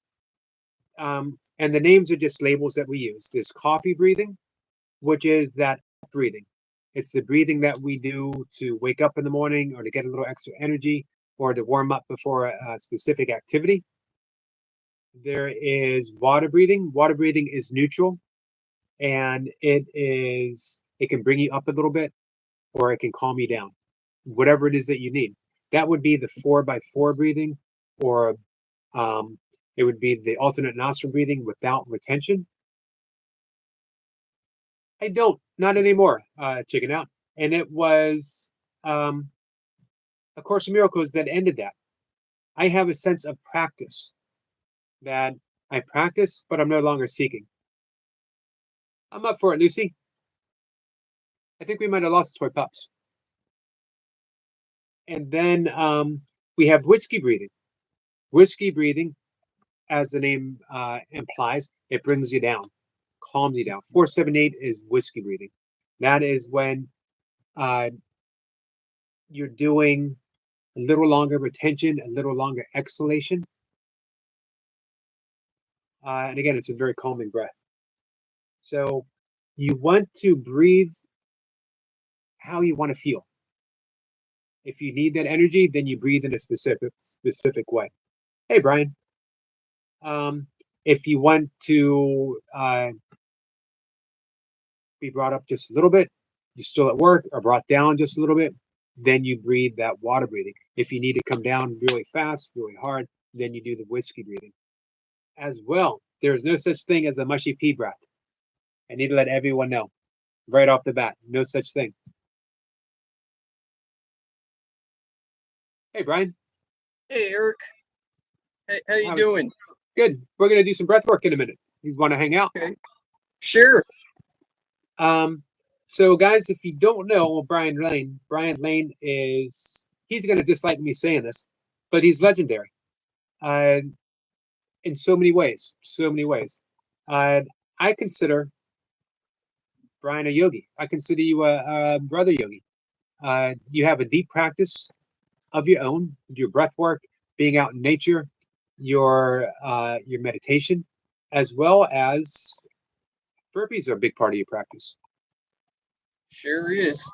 And the names are just labels that we use. There's coffee breathing, which is that breathing. It's the breathing that we do to wake up in the morning or to get a little extra energy or to warm up before a specific activity. There is water breathing. Water breathing is neutral, and it can bring you up a little bit or it can calm you down, whatever it is that you need. That would be the 4x4 breathing, or it would be the alternate nostril breathing without retention. I don't, not anymore, chicken out. And it was A Course in Miracles that ended that. I have a sense of practice that I practice, but I'm no longer seeking. I'm up for it, Lucy. I think we might have lost toy pups. And then we have whiskey breathing. Whiskey breathing, as the name implies, it brings you down, calms you down. 478 is whiskey breathing. That is when you're doing a little longer retention, a little longer exhalation. And again, it's a very calming breath. So you want to breathe how you want to feel. If you need that energy, then you breathe in a specific way. Hey, Brian. If you want to be brought up just a little bit, you're still at work, or brought down just a little bit, then you breathe that water breathing. If you need to come down really fast, really hard, then you do the whiskey breathing. As well, there is no such thing as a mushy pea breath. I need to let everyone know right off the bat. No such thing. Hey, Brian. Hey, Eric. Hey, how you doing? Good. We're going to do some breath work in a minute. You want to hang out? Okay. Sure. So guys, if you don't know Brian Lane is, he's going to dislike me saying this, but he's legendary. In so many ways. I consider Brian a yogi. I consider you a brother yogi. You have a deep practice of your own, your breath work, being out in nature, your meditation, as well as burpees are a big part of your practice. Sure is.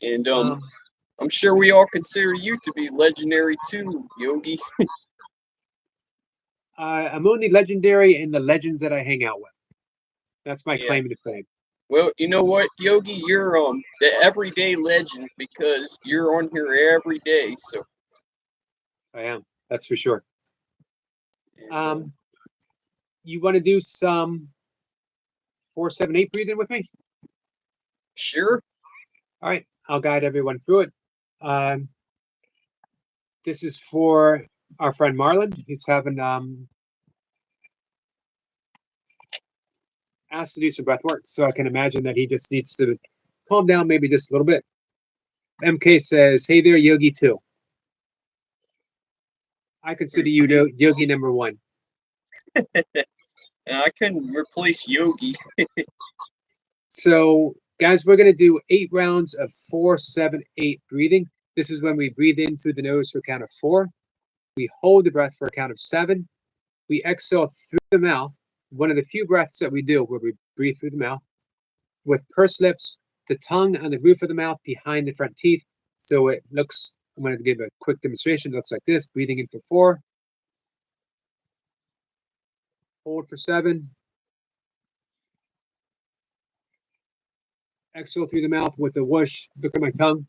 And I'm sure we all consider you to be legendary too, Yogi. I'm only legendary in the legends that I hang out with. That's my claim to fame. Well, you know what, Yogi? You're the everyday legend because you're on here every day. So I am. That's for sure. You want to do some 4-7-8 breathing with me? Sure. All right. I'll guide everyone through it. This is for our friend Marlon. He's having asked to do some breath work, so I can imagine that he just needs to calm down maybe just a little bit. MK says, "Hey there, Yogi 2. I consider you Yogi number 1. I couldn't replace Yogi. So, guys, we're going to do 8 rounds of 4-7-8 breathing. This is when we breathe in through the nose for a count of 4. We hold the breath for a count of 7. We exhale through the mouth. One of the few breaths that we do where we breathe through the mouth with pursed lips, the tongue on the roof of the mouth behind the front teeth. So it looks, I'm going to give a quick demonstration. It looks like this. Breathing in for 4. Hold for 7. Exhale through the mouth with a whoosh. Look at my tongue.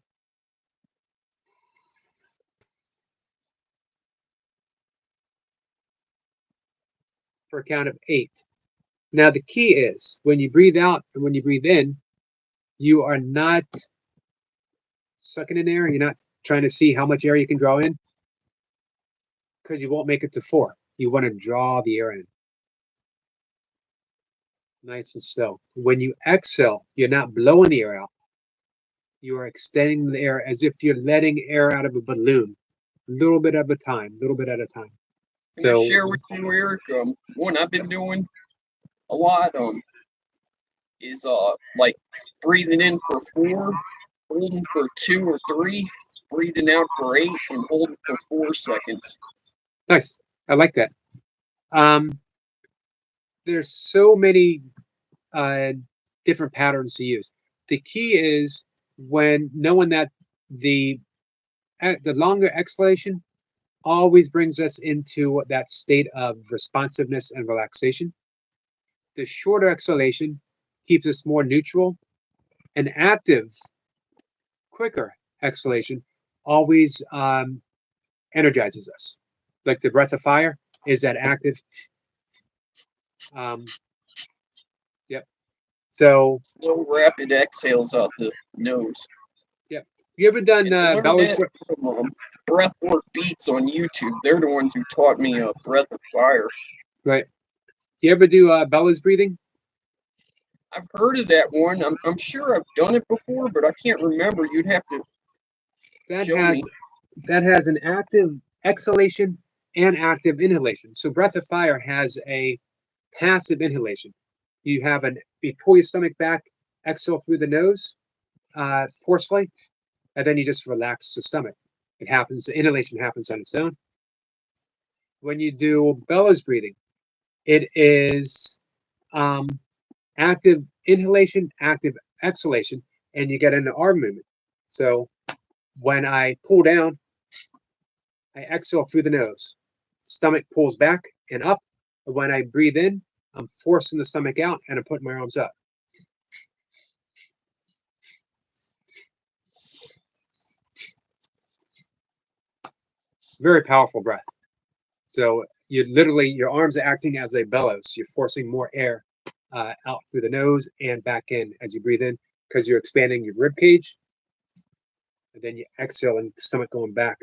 For a count of 8. Now the key is when you breathe out and when you breathe in, you are not sucking in air. You're not trying to see how much air you can draw in because you won't make it to 4. You want to draw the air in. Nice and slow. When you exhale, you're not blowing the air out. You are extending the air as if you're letting air out of a balloon, a little bit at a time, Can I share with you, Eric? One I've been doing a lot is like breathing in for 4, holding for 2 or 3, breathing out for 8, and holding for 4 seconds. Nice. I like that. There's so many different patterns to use. The key is when knowing that the longer exhalation always brings us into that state of responsiveness and relaxation. The shorter exhalation keeps us more neutral. An active, quicker exhalation always energizes us. Like the breath of fire is that active. Yep. So slow, rapid exhales out the nose. Yep. You ever done bellows? Breathwork Beats on YouTube. They're the ones who taught me breath of fire. Right. You ever do bellows breathing? I've heard of that one. I'm sure I've done it before, but I can't remember. You'd have to show me. That has an active exhalation and active inhalation. So breath of fire has a passive inhalation. You pull your stomach back, exhale through the nose forcefully, and then you just relax the stomach. It happens, the inhalation happens on its own. When you do bellows breathing, it is active inhalation, active exhalation, and you get an arm movement. So when I pull down, I exhale through the nose. Stomach pulls back and up. When I breathe in, I'm forcing the stomach out and I'm putting my arms up. Very powerful breath. So your arms are acting as a bellows. You're forcing more air out through the nose and back in as you breathe in, because you're expanding your rib cage. And then you exhale and stomach going back.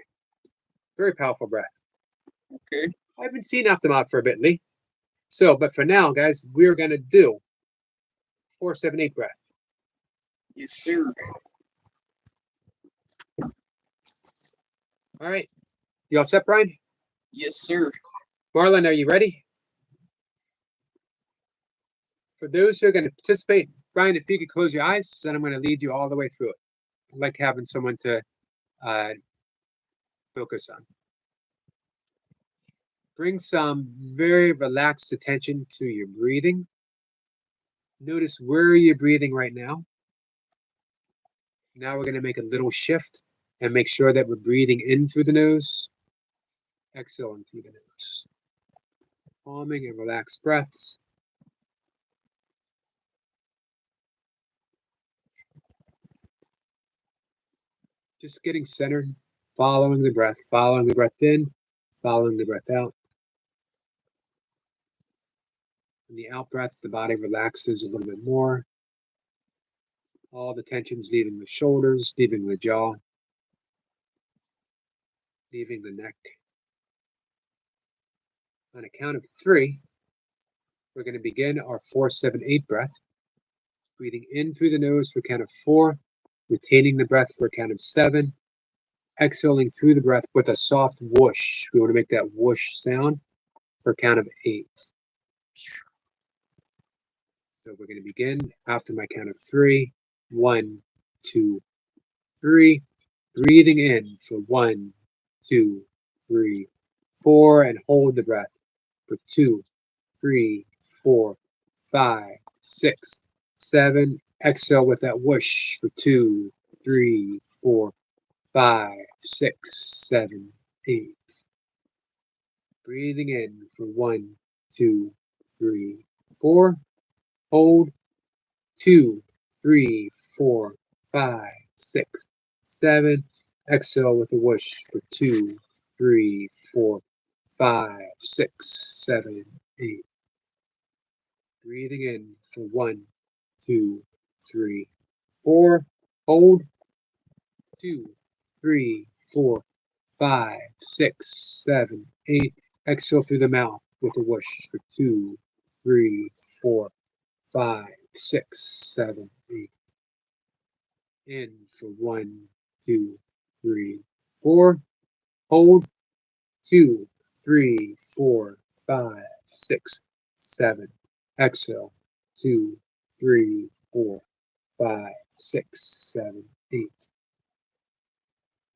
Very powerful breath. Okay. I haven't seen Optimop for a bit, Lee. So, but for now, guys, we're going to do 4-7-8 breath. Yes, sir. All right. You all set, Brian? Yes, sir. Marlon, are you ready? For those who are going to participate, Brian, if you could close your eyes, then I'm going to lead you all the way through it. I like having someone to focus on. Bring some very relaxed attention to your breathing. Notice where you're breathing right now. Now we're going to make a little shift and make sure that we're breathing in through the nose, exhaling through the nose. Calming and relaxed breaths. Just getting centered, following the breath in, following the breath out. In the out breath, the body relaxes a little bit more. All the tensions leaving the shoulders, leaving the jaw, leaving the neck. On a count of 3, we're going to begin our 4-7-8 breath. Breathing in through the nose for a count of 4, retaining the breath for a count of 7, exhaling through the breath with a soft whoosh. We want to make that whoosh sound for a count of 8. So we're going to begin after my count of 3. 1, 2, 3. Breathing in for 1, 2, 3, 4, and hold the breath for 2, 3, 4, 5, 6, 7. Exhale with that whoosh for 2, 3, 4, 5, 6, 7, 8. Breathing in for 1, 2, 3, 4. Hold 2, 3, 4, 5, 6, 7. Exhale with a whoosh for 2, 3, 4, 5, 6, 7, 8. Breathing in for 1, 2, 3, 4. Hold 2, 3, 4, 5, 6, 7, 8. Exhale through the mouth with a whoosh for 2, 3, 4, 5, 6, 7, 8. In for 1, 2, 3, 4. Hold 2, 3, 4, 5, 6, 7. Exhale 2, 3, 4, 5, 6, 7, 8.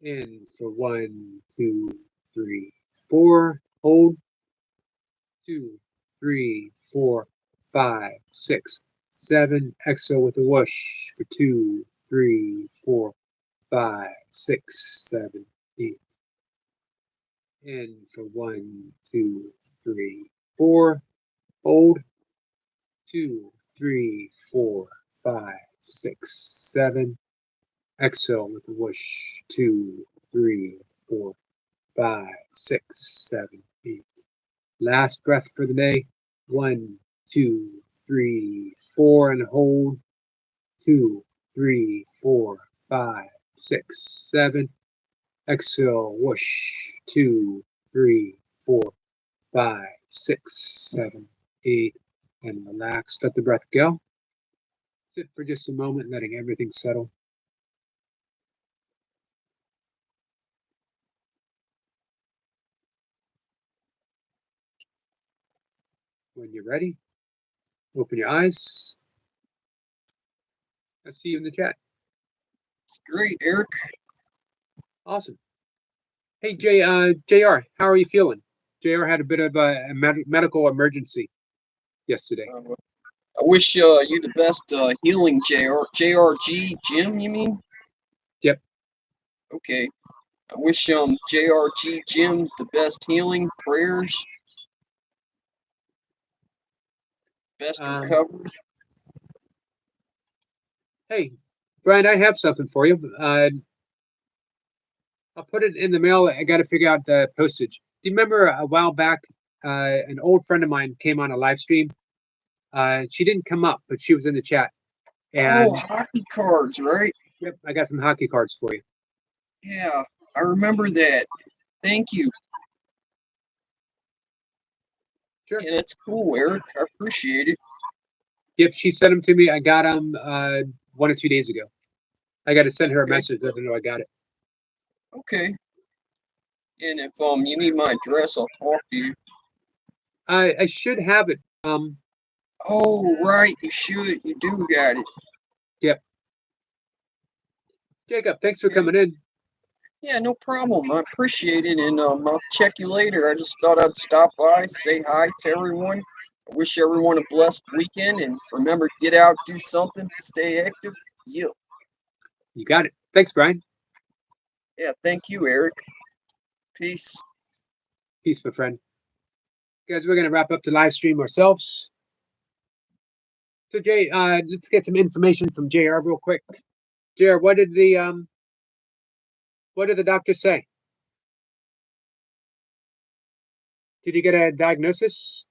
In for 1, 2, 3, 4. Hold 2, 3, 4, 5, 6, 7. Exhale with a whoosh for 2, 3, 4, 5, 6, 7, 8. In for 1, 2, 3, 4. Hold 2, 3, 4, 5, 6, 7. Exhale with a whoosh 2, 3, 4, 5, 6, 7, 8. Last breath for the day. 1, 2, 3, 4, and hold 2, 3, 4, 5, 6, 7. Exhale, whoosh 2, 3, 4, 5, 6, 7, 8, and relax. Let the breath go. Sit for just a moment, letting everything settle. When you're ready, open your eyes. I'll see you in the chat. It's great, Eric. Awesome. Hey, JR, how are you feeling? JR had a bit of a medical emergency yesterday. I wish you the best healing, JRG Jim, you mean? Yep. Okay. I wish JRG Jim the best healing, prayers, best recovery. Hey, Brian, I have something for you. I'll put it in the mail. I got to figure out the postage. Do you remember a while back, an old friend of mine came on a live stream She didn't come up, but she was in the chat. And Oh, hockey cards, right? yep, I got some hockey cards for you. Yeah, I remember that. Thank you. Sure. Yeah, that's cool, Eric. I appreciate it. Yep, she sent them to me. I got them 1 or 2 days ago. I got to send her a Okay. message. Let her know I got it. Okay. And if you need my address, I'll talk to you. I should have it. Oh, right, you should. You do got it. Yep. Jacob, thanks for coming in. Yeah, no problem. I appreciate it, and I'll check you later. I just thought I'd stop by, say hi to everyone. I wish everyone a blessed weekend, and remember, get out, do something, stay active. Yeah. You got it. Thanks, Brian. Yeah, thank you, Eric. Peace. Peace, my friend. Guys, we're gonna wrap up the live stream ourselves. So Jay, let's get some information from JR real quick. JR, what did the doctor say? Did you get a diagnosis?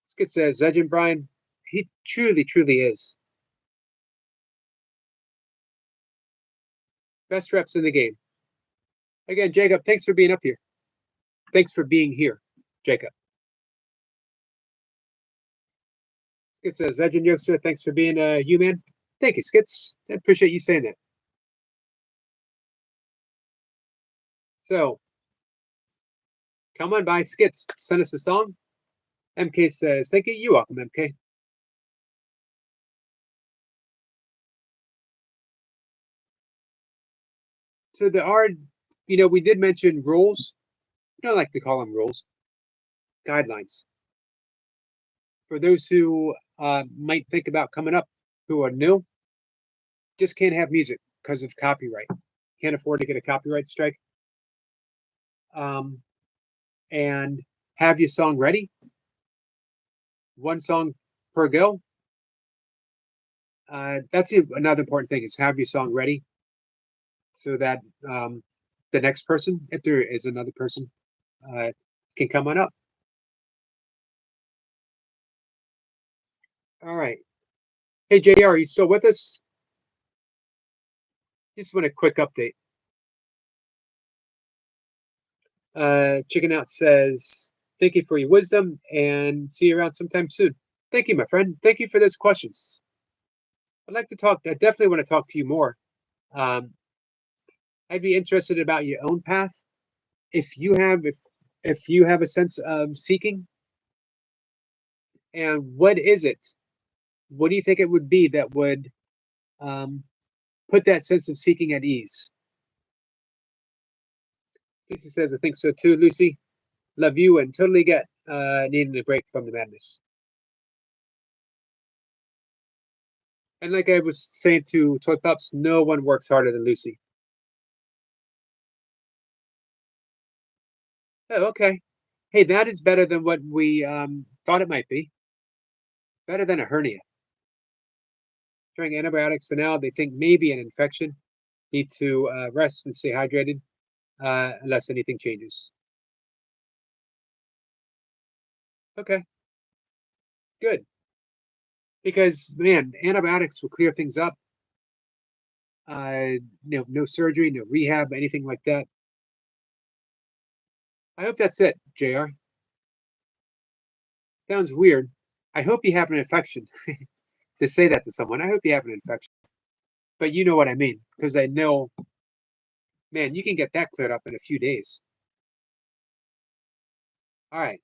Let's get Zedge and Brian. He truly, truly is. Best reps in the game. Again, Jacob, thanks for being up here. Thanks for being here, Jacob. Skits says, Zedge and Yoster, thanks for being a human. Thank you, Skits. I appreciate you saying that. So, come on by, Skits. Send us a song. MK says, thank you. You're welcome, MK. So there are, we did mention rules. I don't like to call them rules. Guidelines. For those who might think about coming up, who are new, just can't have music because of copyright. Can't afford to get a copyright strike. And have your song ready. One song per go. That's another important thing is have your song ready so that the next person, if there is another person, can come on up. All right. Hey, JR, are you still with us? Just want a quick update. Chicken Out says, thank you for your wisdom and see you around sometime soon. Thank you, my friend. Thank you for those questions. I'd like to talk. I definitely want to talk to you more. I'd be interested about your own path. If you have a sense of seeking, and what is it? What do you think it would be that would put that sense of seeking at ease? Lucy says, I think so too, Lucy. Love you and totally get needing a break from the madness. And like I was saying to Toy Pups, no one works harder than Lucy. Oh, okay. Hey, that is better than what we thought it might be. Better than a hernia. Trying antibiotics for now. They think maybe an infection. Need to rest and stay hydrated unless anything changes. Okay. Good. Because, man, antibiotics will clear things up. No surgery, no rehab, anything like that. I hope that's it, JR. Sounds weird. I hope you have an infection. To say that to someone, I hope you have an infection. But you know what I mean, because I know, man, you can get that cleared up in a few days. All right.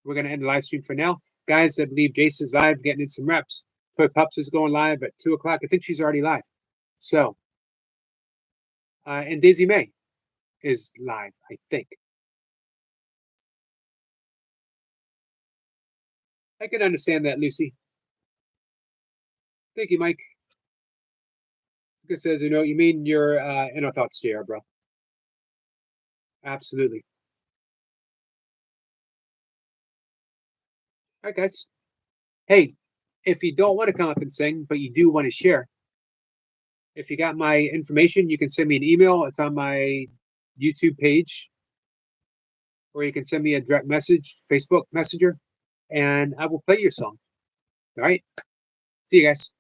We're going to end the live stream for now. Guys, I believe Jace is live, getting in some reps. Toy Pups is going live at 2 o'clock. I think she's already live. So, and Daisy May is live, I think. I can understand that, Lucy. Thank you, Mike. It says, you mean you're in our thoughts, JR, bro. Absolutely. All right, guys. Hey, if you don't want to come up and sing, but you do want to share, if you got my information, you can send me an email. It's on my YouTube page. or you can send me a direct message, Facebook Messenger, and I will play your song. All right? See you guys.